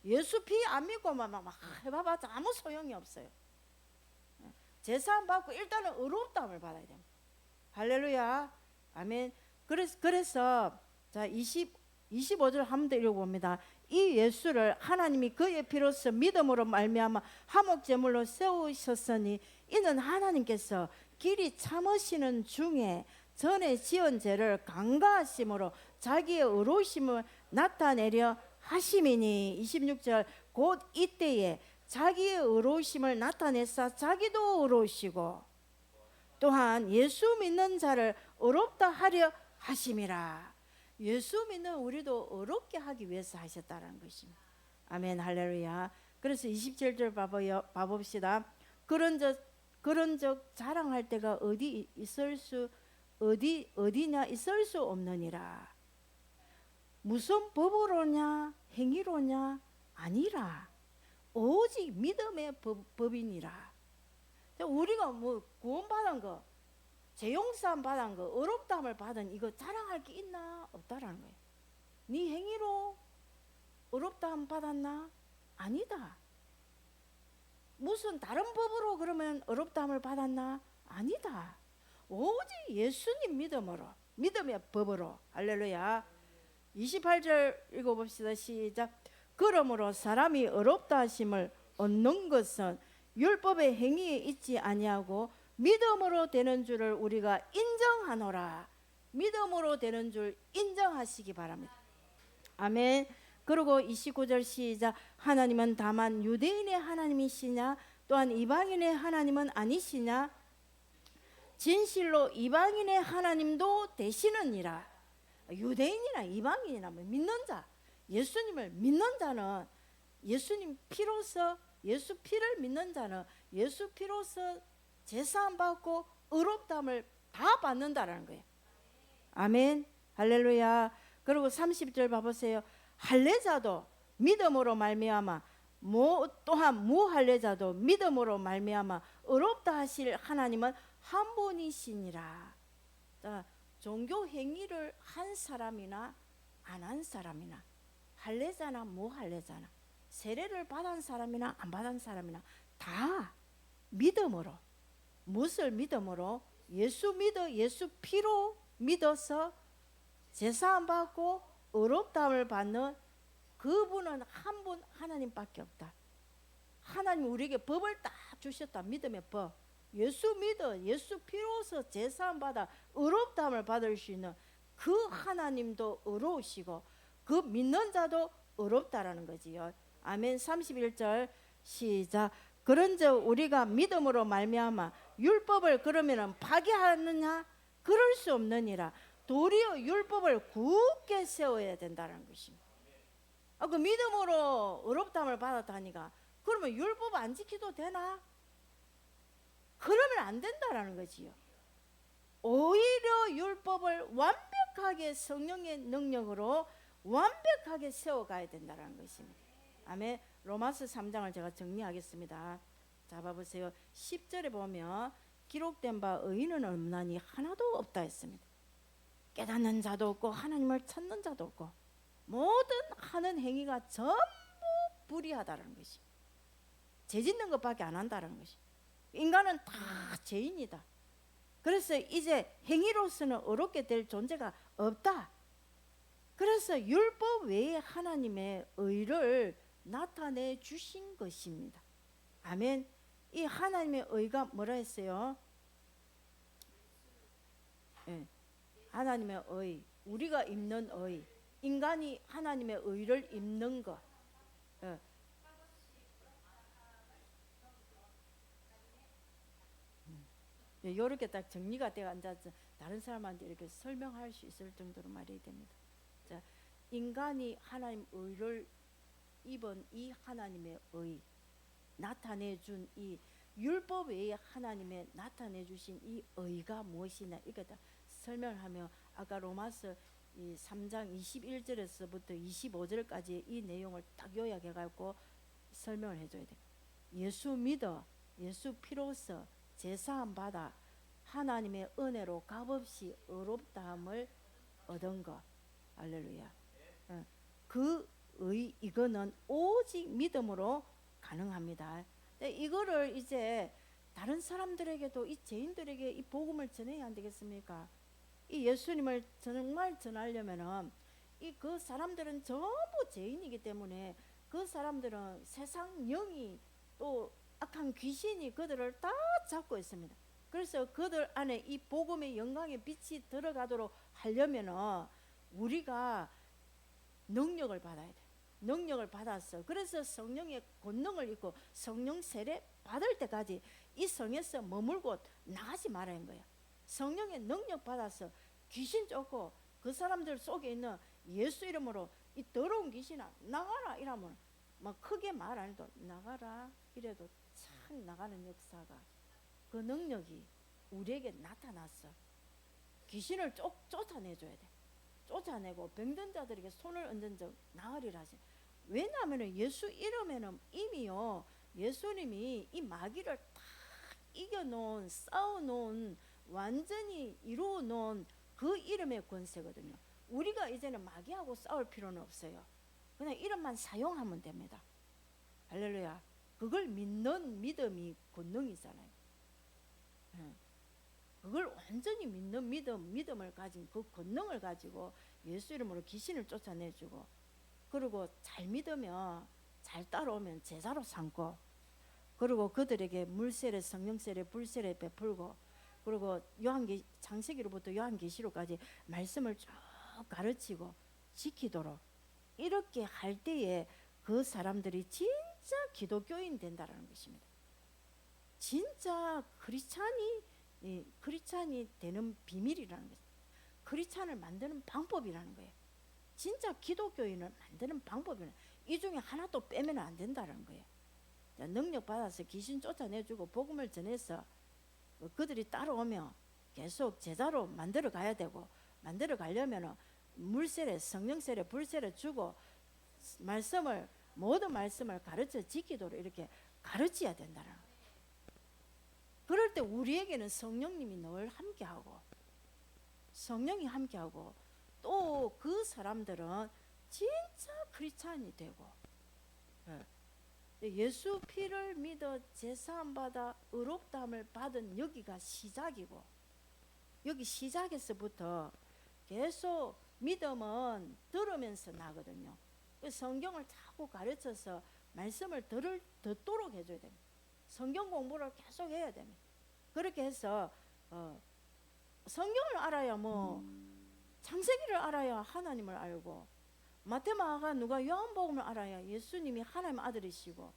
예수 피 안 믿고만 막 해봐봤자 아무 소용이 없어요. 제사함 받고 일단은 의롭다함을 받아야 됩니다. 할렐루야. 아멘. 그래서 자 25절 한 번 더 읽어봅니다. 이 예수를 하나님이 그의 피로써 믿음으로 말미암아 화목 제물로 세우셨으니 이는 하나님께서 길이 참으시는 중에 전에 지은 죄를 간과하심으로 자기의 의로우심을 나타내려 하심이니. 26절 곧 이때에 자기의 의로우심을 나타내사 자기도 의로우시고 또한 예수 믿는 자를 의롭다 하려 하심이라. 예수 믿는 우리도 의롭게 하기 위해서 하셨다는 것입니다. 아멘. 할렐루야. 그래서 27절 봐봅시다. 그런즉 자랑할 때가 어디냐 있을 수 없느니라. 무슨 법으로냐 행위로냐 아니라 오직 믿음의 법이니라. 우리가 뭐 구원받은 거, 죄용서함 받은 거, 의롭다함을 받은 이거 자랑할 게 있나? 없다라는 거예요. 네 행위로 의롭다함 받았나? 아니다. 무슨 다른 법으로 그러면 의롭다함을 받았나? 아니다. 오직 예수님 믿음으로, 믿음의 법으로. 할렐루야. 28절 읽어봅시다. 시작. 그러므로 사람이 의롭다 하심을 얻는 것은 율법의 행위에 있지 아니하고 믿음으로 되는 줄을 우리가 인정하노라. 믿음으로 되는 줄 인정하시기 바랍니다. 아멘. 그리고 29절 시작. 하나님은 다만 유대인의 하나님이시냐 또한 이방인의 하나님은 아니시냐. 진실로 이방인의 하나님도 되시느니라. 유대인이나 이방인이나 믿는 자, 예수님을 믿는 자는 예수님 피로서, 예수 피를 믿는 자는 예수 피로서 제사함 받고 의롭다함을 다 받는다라는 거예요. 아멘. 할렐루야. 그리고 30절 봐보세요. 할례자도 믿음으로 말미암아 또한 무할례자도 믿음으로 말미암아 의롭다 하실 하나님은 한 분이시니라. 자, 종교 행위를 한 사람이나 안 한 사람이나, 할례자나 뭐 할례자나, 세례를 받은 사람이나 안 받은 사람이나 다 믿음으로, 무엇을 믿음으로? 예수 믿어, 예수 피로 믿어서 제사함 받고 의롭다함을 받는 그분은 한 분 하나님밖에 없다. 하나님 우리에게 법을 딱 주셨다. 믿음의 법. 예수 믿어 예수 피로서 제사함 받아 의롭다함을 받을 수 있는 그 하나님도 의로우시고 그 믿는 자도 의롭다라는 거지요. 아멘. 31절 시작. 그런즉 우리가 믿음으로 말미암아 율법을 그러면은 파괴하느냐? 그럴 수 없느니라. 도리어 율법을 굳게 세워야 된다는 것입니다. 그 믿음으로 의롭다함을 받았다니까 그러면 율법 안 지켜도 되나? 그러면 안 된다라는 거지요. 오히려 율법을 완벽하게 성령의 능력으로 완벽하게 세워가야 된다는 것입니다. 아멘. 로마서 3장을 제가 정리하겠습니다. 잡아보세요. 10절에 보면 기록된 바 의인은 없나니 하나도 없다 했습니다. 깨닫는 자도 없고 하나님을 찾는 자도 없고 모든 하는 행위가 전부 불의하다는 것이, 죄짓는 것밖에 안 한다는 것이. 인간은 다 죄인이다. 그래서 이제 행위로서는 의롭게 될 존재가 없다. 그래서 율법 외에 하나님의 의를 나타내 주신 것입니다. 아멘. 이 하나님의 의가 뭐라 했어요? 네. 하나님의 의, 우리가 입는 의, 인간이 하나님의 의를 입는 것. 네. 이렇게 딱 정리가 되어 앉아서 다른 사람한테 이렇게 설명할 수 있을 정도로 말해야 됩니다. 자, 인간이 하나님 의를 입은 이 하나님의 의, 나타내준 이 율법 외에 하나님의 나타내주신 이 의가 무엇이냐, 이거 다 설명하며 아까 로마서 3장 21절에서부터 25절까지 이 내용을 딱 요약해갖고 설명을 해줘야 돼. 예수 믿어 예수 피로서 제사함 받아 하나님의 은혜로 값없이 의롭다함을 얻은 것. 할렐루야. 그의 이거는 오직 믿음으로 가능합니다. 이거를 이제 다른 사람들에게도, 이 죄인들에게 이 복음을 전해야 안 되겠습니까? 이 예수님을 정말 전하려면은 이 그 사람들은 전부 죄인이기 때문에 그 사람들은 세상 영이 또 악한 귀신이 그들을 다 잡고 있습니다. 그래서 그들 안에 이 복음의 영광의 빛이 들어가도록 하려면은 우리가 능력을 받아야 돼. 능력을 받았어. 그래서 성령의 권능을 입고 성령 세례 받을 때까지 이 성에서 머물고 나가지 말라는 거야. 성령의 능력 받아서 귀신 쫓고 그 사람들 속에 있는 예수 이름으로 이 더러운 귀신아 나가라 이러면 막 크게 말 안 해도 나가라 이래도 착 나가는 역사가, 그 능력이 우리에게 나타났어. 귀신을 쫓아내줘야 돼. 쫓아내고 병든 자들에게 손을 얹은 적 나으리라 하시. 왜냐하면 예수 이름에는 이미요 예수님이 이 마귀를 다 이겨놓은, 싸워놓은, 완전히 이루어놓은 그 이름의 권세거든요. 우리가 이제는 마귀하고 싸울 필요는 없어요. 그냥 이름만 사용하면 됩니다. 할렐루야. 그걸 믿는 믿음이 권능이잖아요. 그걸 완전히 믿는 믿음을 가진 그 권능을 가지고 예수 이름으로 귀신을 쫓아내주고, 그리고 잘 믿으면, 잘 따라오면 제자로 삼고, 그리고 그들에게 물세례, 성령세례, 불세례 베풀고, 그리고 창세기로부터 요한계시록까지 말씀을 쭉 가르치고 지키도록, 이렇게 할 때에 그 사람들이 진짜 기독교인 된다는 것입니다. 진짜 크리스찬이 되는 비밀이라는 거예요. 크리스찬을 만드는 방법이라는 거예요. 진짜 기독교인을 만드는 방법이라는 거예요. 이 중에 하나도 빼면 안 된다는 거예요. 능력 받아서 귀신 쫓아내주고 복음을 전해서 그들이 따라오면 계속 제자로 만들어 가야 되고, 만들어 가려면 물세례, 성령세례, 불세례 주고 모든 말씀을 가르쳐 지키도록 이렇게 가르쳐야 된다는 거예요. 그럴 때 우리에게는 성령님이 늘 함께하고 성령이 함께하고 또 그 사람들은 진짜 크리스찬이 되고 예수 피를 믿어 제사함 받아 의롭다함을 받은 여기가 시작이고 여기 시작에서부터 계속 믿음은 들으면서 나거든요. 성경을 자꾸 가르쳐서 말씀을 듣도록 해줘야 됩니다. 성경 공부를 계속 해야 됩니다. 그렇게 해서 성경을 알아야 뭐 창세기를 알아야 하나님을 알고 마태마가 누가 요한복음을 알아야 예수님이 하나님의 아들이시고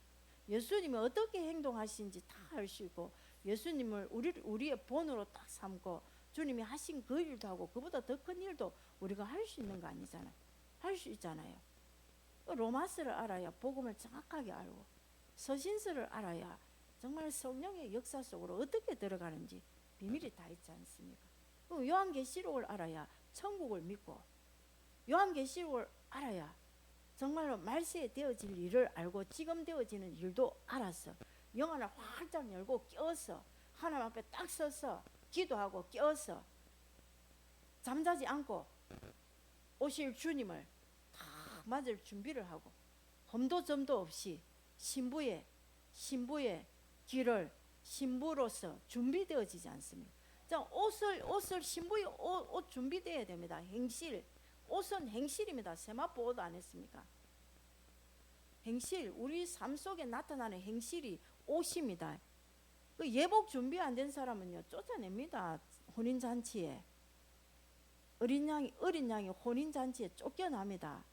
예수님이 어떻게 행동하신지 다 알 수 있고 예수님을 우리의 본으로 딱 삼고 주님이 하신 그 일도 하고 그보다 더 큰 일도 우리가 할 수 있는 거 아니잖아요. 할 수 있잖아요. 로마서를 알아야 복음을 정확하게 알고 서신서를 알아야 정말 성령의 역사 속으로 어떻게 들어가는지 비밀이 다 있지 않습니까? 요한계시록을 알아야 천국을 믿고 요한계시록을 알아야 정말로 말세에 되어질 일을 알고 지금 되어지는 일도 알았어. 영안을 활짝 열고 껴서 하나님 앞에 딱 서서 기도하고 껴서 잠자지 않고 오실 주님을 다 맞을 준비를 하고 험도 점도 없이 신부의 길을 신부로서 준비되어지지 않습니까? 자, 옷을 신부의 옷 준비되어야 됩니다. 행실, 옷은 행실입니다. 세마포 옷 안 했습니까? 행실, 우리 삶 속에 나타나는 행실이 옷입니다. 그 예복 준비 안 된 사람은요 쫓아냅니다. 혼인잔치에 어린 양이 혼인잔치에 쫓겨납니다.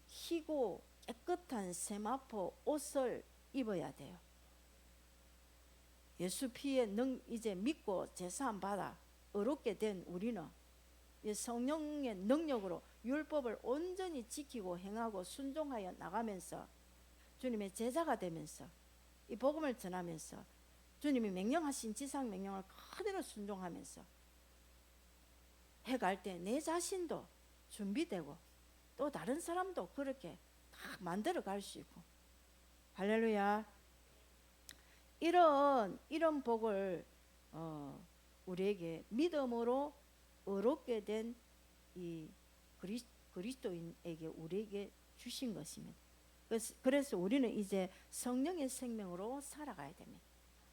희고 깨끗한 세마포 옷을 입어야 돼요. 예수 피에 이제 믿고 제사함 받아 의롭게 된 우리는 성령의 능력으로 율법을 온전히 지키고 행하고 순종하여 나가면서 주님의 제자가 되면서 이 복음을 전하면서 주님이 명령하신 지상 명령을 그대로 순종하면서 해갈 때 내 자신도 준비되고 또 다른 사람도 그렇게 다 만들어 갈 수 있고 할렐루야. 이런 복을 우리에게 믿음으로 의롭게 된 이 그리스도인에게 우리에게 주신 것입니다. 그래서 우리는 이제 성령의 생명으로 살아가야 됩니다.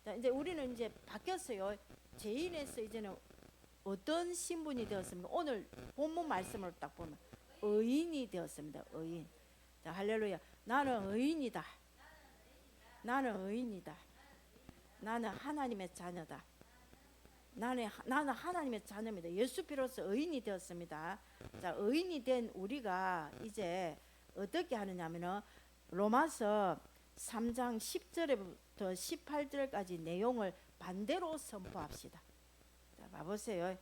자, 이제 우리는 이제 바뀌었어요. 죄인에서 이제는 어떤 신분이 되었습니까? 오늘 본문 말씀을 딱 보면 의인이 되었습니다. 의인. 자, 할렐루야. 나는 의인이다. 나는 의인이다. 나는 하나님의 자녀다. 나는 하나님의 자녀입니다. 예수 피로서 의인이 되었습니다. 자, 의인이 된 우리가 이제 어떻게 하느냐면은 로마서 3장 10절부터 18절까지 내용을 반대로 선포합시다. 자, 봐보세요.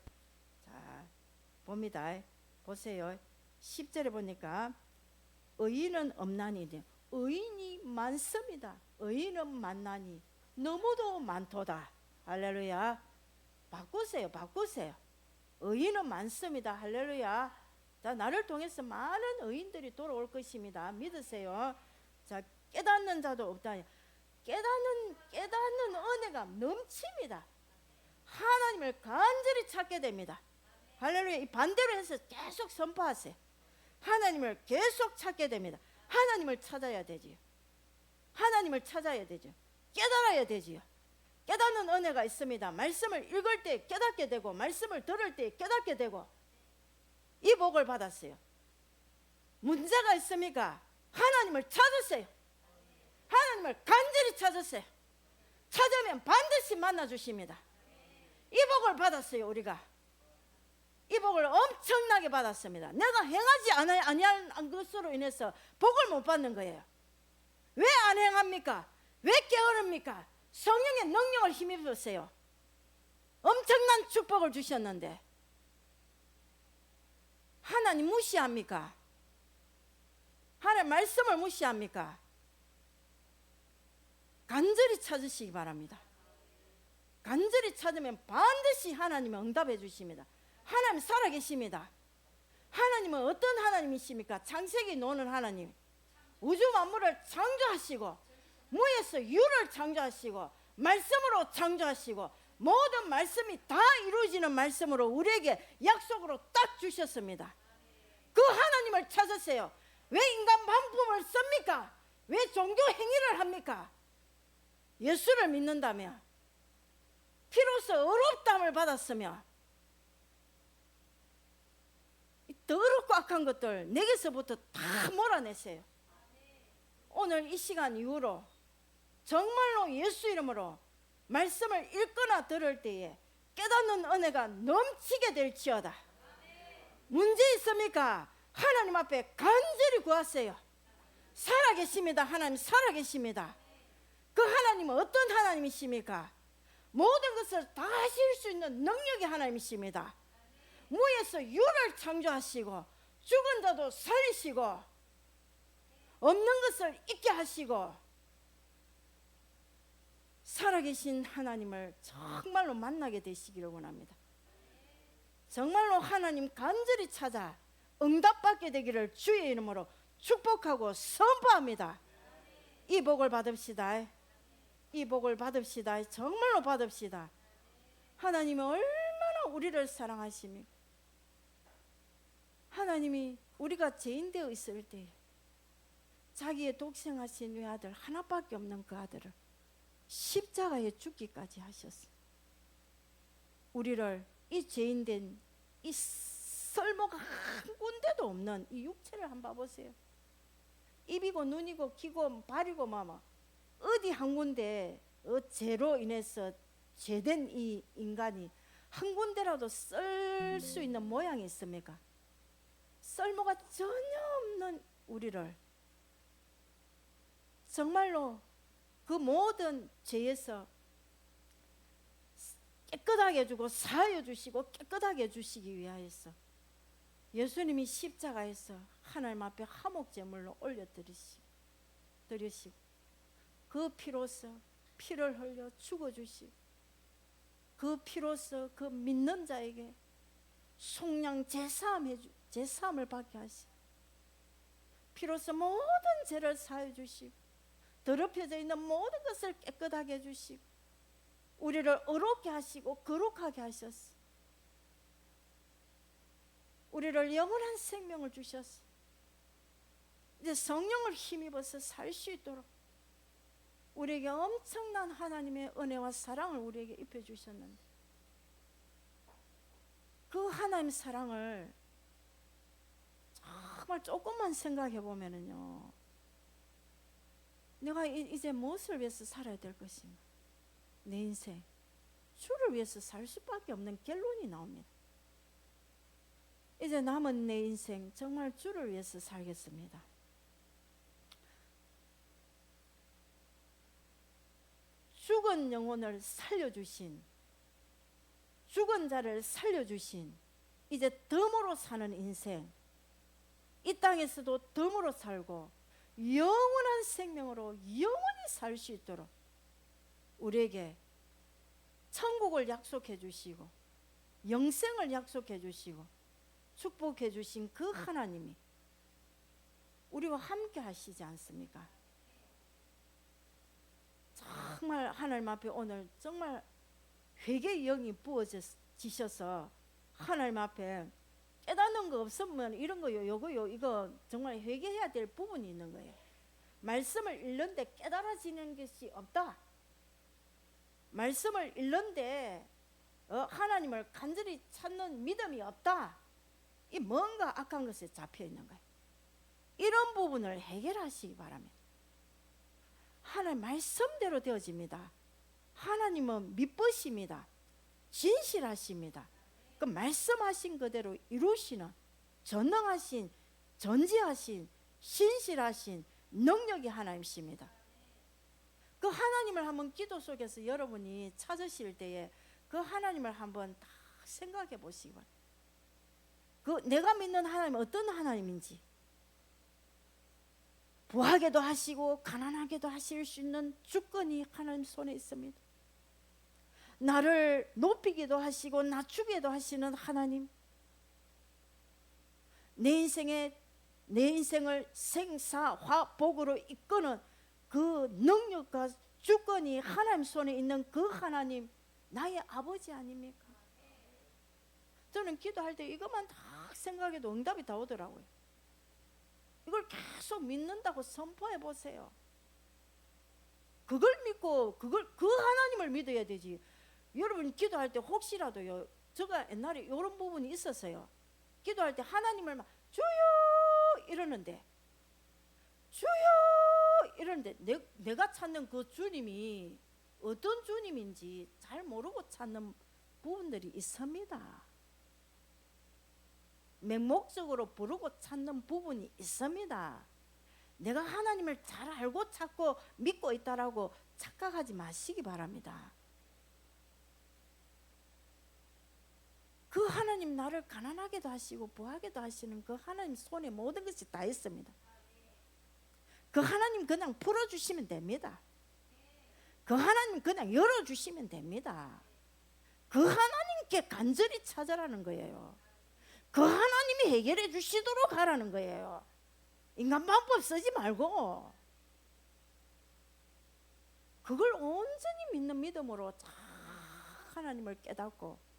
자, 봅니다. 보세요. 10절에 보니까 의인은 없나니 의인이 많습니다. 의인은 많나니 너무도 많도다. 할렐루야. 바꾸세요. 의인은 많습니다. 할렐루야. 자, 나를 통해서 많은 의인들이 돌아올 것입니다. 믿으세요. 자, 깨닫는 자도 없다. 깨닫는 은혜가 넘칩니다. 하나님을 간절히 찾게 됩니다. 할렐루야. 이 반대로 해서 계속 선포하세요. 하나님을 계속 찾게 됩니다. 하나님을 찾아야 되지요. 하나님을 찾아야 되죠. 깨달아야 되지요. 깨닫는 은혜가 있습니다. 말씀을 읽을 때 깨닫게 되고 말씀을 들을 때 깨닫게 되고 이 복을 받았어요. 문제가 있습니까? 하나님을 찾으세요. 하나님을 간절히 찾으세요. 찾으면 반드시 만나주십니다. 이 복을 받았어요. 우리가 이 복을 엄청나게 받았습니다. 내가 행하지 아니한 것으로 인해서 복을 못 받는 거예요. 왜 안 행합니까? 왜 게으릅니까? 성령의 능력을 힘입으세요. 엄청난 축복을 주셨는데 하나님 무시합니까? 하나님 말씀을 무시합니까? 간절히 찾으시기 바랍니다. 간절히 찾으면 반드시 하나님은 응답해 주십니다. 하나님 살아계십니다. 하나님은 어떤 하나님이십니까? 창세기 노는 하나님. 우주 만물을 창조하시고 무에서 유를 창조하시고 말씀으로 창조하시고 모든 말씀이 다 이루어지는 말씀으로 우리에게 약속으로 딱 주셨습니다. 그 하나님을 찾으세요. 왜 인간 방법을 씁니까? 왜 종교 행위를 합니까? 예수를 믿는다며, 피로써 의롭다함을 받았으며, 더럽고 악한 것들 내게서부터 다 몰아내세요. 오늘 이 시간 이후로 정말로 예수 이름으로 말씀을 읽거나 들을 때에 깨닫는 은혜가 넘치게 될지어다. 문제 있습니까? 하나님 앞에 간절히 구하세요. 살아계십니다. 하나님 살아계십니다. 그 하나님은 어떤 하나님이십니까? 모든 것을 다 하실 수 있는 능력의 하나님이십니다. 무에서 유를 창조하시고 죽은 자도 살리시고 없는 것을 있게 하시고 살아계신 하나님을 정말로 만나게 되시기를 원합니다. 정말로 하나님 간절히 찾아 응답받게 되기를 주의 이름으로 축복하고 선포합니다. 이 복을 받읍시다. 이 복을 받읍시다. 정말로 받읍시다. 하나님이 얼마나 우리를 사랑하십니까? 하나님이 우리가 죄인 되어 있을 때 자기의 독생하신 외아들 하나밖에 없는 그 아들을 십자가에 죽기까지 하셨어요. 우리를 이 죄인된 이 썰모가 한 군데도 없는 이 육체를 한번 봐보세요. 입이고 눈이고 귀고 발이고 마마 어디 한 군데 죄로 인해서 죄된 이 인간이 한 군데라도 썰 수 있는 모양이 있습니까? 썰모가 전혀 없는 우리를 정말로 그 모든 죄에서 깨끗하게 해주고 사하여 주시고 깨끗하게 해주시기 위하여서 예수님이 십자가에서 하나님 앞에 화목제물로 올려드리시고 그 피로써 피를 흘려 죽어주시고 그 피로써 그 믿는 자에게 속량 제사함을 받게 하시고 피로써 모든 죄를 사하여 주시고 더럽혀져 있는 모든 것을 깨끗하게 해주시고 우리를 의롭게 하시고 거룩하게 하셨어. 우리를 영원한 생명을 주셨어. 이제 성령을 힘입어서 살 수 있도록 우리에게 엄청난 하나님의 은혜와 사랑을 우리에게 입혀주셨는데 그 하나님의 사랑을 정말 조금만 생각해 보면은요, 내가 이제 무엇을 위해서 살아야 될 것인가? 내 인생 주를 위해서 살 수밖에 없는 결론이 나옵니다. 이제 남은 내 인생 정말 주를 위해서 살겠습니다. 죽은 영혼을 살려주신, 죽은 자를 살려주신 이제 덤으로 사는 인생, 이 땅에서도 덤으로 살고 영원한 생명으로 영원히 살 수 있도록 우리에게 천국을 약속해 주시고 영생을 약속해 주시고 축복해 주신 그 하나님이 우리와 함께 하시지 않습니까? 정말 하나님 앞에 오늘 정말 회개의 영이 부어지셔서 하나님 앞에 깨닫는 거 없으면 이런 거요, 요거요, 이거 정말 회개해야 될 부분이 있는 거예요. 말씀을 읽는데 깨달아지는 것이 없다. 말씀을 읽는데 하나님을 간절히 찾는 믿음이 없다. 이 뭔가 악한 것에 잡혀 있는 거예요. 이런 부분을 해결하시기 바랍니다. 하나님 말씀대로 되어집니다. 하나님은 믿으십니다. 진실하십니다. 그 말씀하신 그대로 이루시는 전능하신, 전지하신, 신실하신 능력의 하나님이십니다. 그 하나님을 한번 기도 속에서 여러분이 찾으실 때에 그 하나님을 한번 다 생각해 보시기 바랍니다. 그 내가 믿는 하나님은 어떤 하나님인지, 부하게도 하시고 가난하게도 하실 수 있는 주권이 하나님 손에 있습니다. 나를 높이기도 하시고 낮추기도 하시는 하나님, 내 인생을 생사화복으로 이끄는 그 능력과 주권이 하나님 손에 있는 그 하나님, 나의 아버지 아닙니까? 저는 기도할 때 이것만 딱 생각해도 응답이 다 오더라고요. 이걸 계속 믿는다고 선포해 보세요. 그걸 믿고 그 하나님을 믿어야 되지. 여러분 기도할 때 혹시라도요, 제가 옛날에 이런 부분이 있었어요. 기도할 때 하나님을 막 주여 이러는데, 주여 이러는데 내가 찾는 그 주님이 어떤 주님인지 잘 모르고 찾는 부분들이 있습니다. 맹목적으로 부르고 찾는 부분이 있습니다. 내가 하나님을 잘 알고 찾고 믿고 있다라고 착각하지 마시기 바랍니다. 그 하나님, 나를 가난하게도 하시고 부하게도 하시는 그 하나님 손에 모든 것이 다 있습니다. 그 하나님 그냥 풀어주시면 됩니다. 그 하나님 그냥 열어주시면 됩니다. 그 하나님께 간절히 찾아라는 거예요. 그 하나님이 해결해 주시도록 하라는 거예요. 인간 방법 쓰지 말고 그걸 온전히 믿는 믿음으로 다 하나님을 깨닫고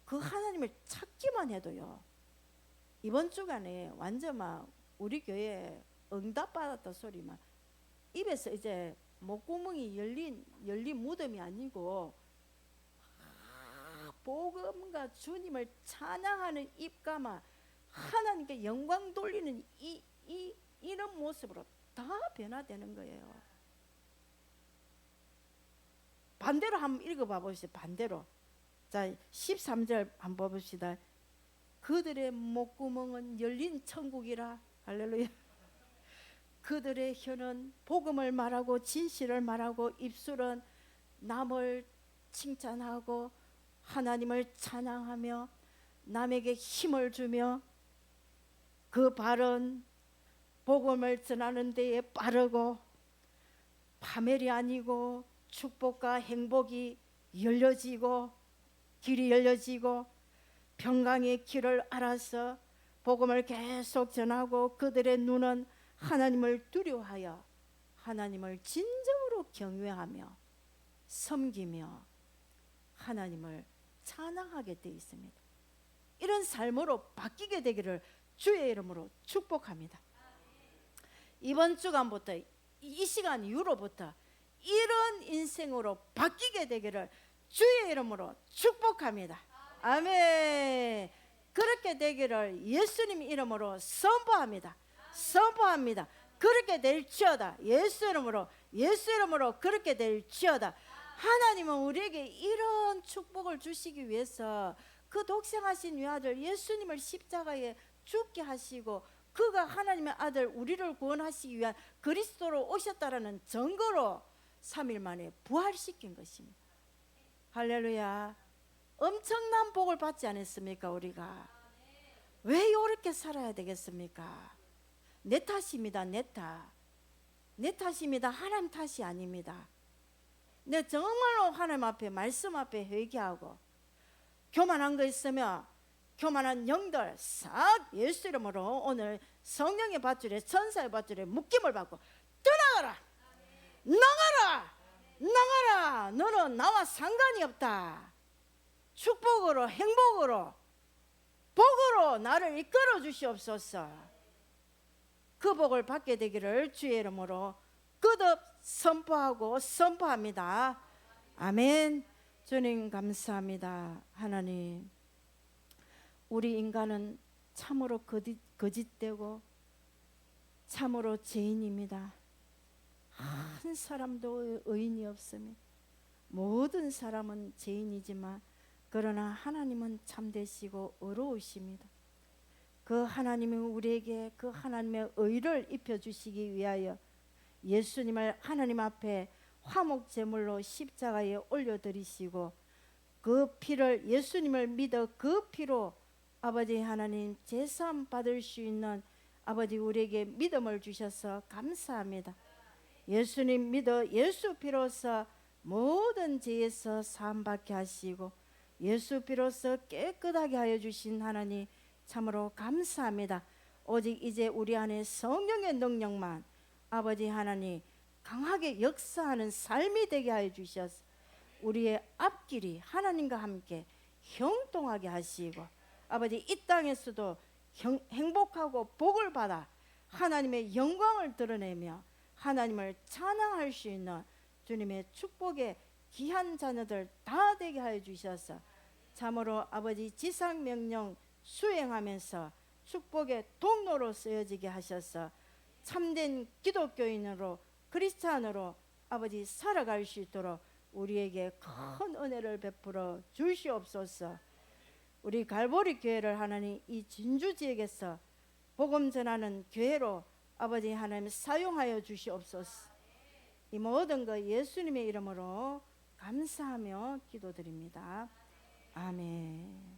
그 하나님을 찾기만 해도요, 이번 주간에 완전 막 우리 교회 응답받았다 소리만, 입에서 이제 목구멍이 열린 무덤이 아니고 복음과 주님을 찬양하는 입과 막 하나님께 영광 돌리는 이런 모습으로 다 변화되는 거예요. 반대로 한번 읽어봐 보시죠. 반대로. 자, 13절 한번 봅시다. 그들의 목구멍은 열린 천국이라. 할렐루야. 그들의 혀는 복음을 말하고 진실을 말하고 입술은 남을 칭찬하고 하나님을 찬양하며 남에게 힘을 주며 그 발은 복음을 전하는 데에 빠르고 파멸이 아니고 축복과 행복이 열려지고 길이 열려지고 평강의 길을 알아서 복음을 계속 전하고 그들의 눈은 하나님을 두려워하여 하나님을 진정으로 경외하며 섬기며 하나님을 찬양하게 되어 있습니다. 이런 삶으로 바뀌게 되기를 주의 이름으로 축복합니다. 이번 주간부터 이 시간 이후로부터 이런 인생으로 바뀌게 되기를 주의 이름으로 축복합니다. 아멘. 그렇게 되기를 예수님 이름으로 선포합니다. 선포합니다. 그렇게 될지어다. 예수 이름으로 그렇게 될지어다. 하나님은 우리에게 이런 축복을 주시기 위해서 그 독생하신 외아들 예수님을 십자가에 죽게 하시고 그가 하나님의 아들 우리를 구원하시기 위한 그리스도로 오셨다라는 증거로 3일 만에 부활시킨 것입니다. 할렐루야. 엄청난 복을 받지 않았습니까? 우리가 왜 이렇게 살아야 되겠습니까? 내 탓입니다. 내 탓입니다. 하나님 탓이 아닙니다. 내 정말로 하나님 앞에 말씀 앞에 회개하고 교만한 거 있으면 교만한 영들 싹 예수 이름으로 오늘 성령의 밧줄에 천사의 밧줄에 묶임을 받고 떠나가라. 나가라. 너는 나와 상관이 없다. 축복으로 행복으로 복으로 나를 이끌어 주시옵소서. 그 복을 받게 되기를 주의 이름으로 거듭 선포합니다. 아멘. 주님 감사합니다. 하나님, 우리 인간은 참으로 거짓되고 참으로 죄인입니다. 한 사람도 의인이 없습니다. 모든 사람은 죄인이지만 그러나 하나님은 참되시고 의로우십니다. 그 하나님이 우리에게 그 하나님의 의를 입혀주시기 위하여 예수님을 하나님 앞에 화목제물로 십자가에 올려드리시고 그 피를 예수님을 믿어 그 피로 아버지 하나님 제사함 받을 수 있는 아버지 우리에게 믿음을 주셔서 감사합니다. 예수님 믿어 예수 피로서 모든 죄에서 사함받게 하시고 예수 피로서 깨끗하게 하여 주신 하나님 참으로 감사합니다. 오직 이제 우리 안에 성령의 능력만 아버지 하나님 강하게 역사하는 삶이 되게 하여 주셔서 우리의 앞길이 하나님과 함께 형통하게 하시고 아버지 이 땅에서도 행복하고 복을 받아 하나님의 영광을 드러내며 하나님을 찬양할 수 있는 주님의 축복의 귀한 자녀들 다 되게 하여 주셔서 참으로 아버지 지상명령 수행하면서 축복의 통로로 쓰여지게 하셔서 참된 기독교인으로 크리스찬으로 아버지 살아갈 수 있도록 우리에게 큰 은혜를 베풀어 주시옵소서. 우리 갈보리 교회를 하나님 이 진주 지역에서 복음 전하는 교회로 아버지 하나님 사용하여 주시옵소서. 이 모든 것 예수님의 이름으로 감사하며 기도드립니다. 아멘.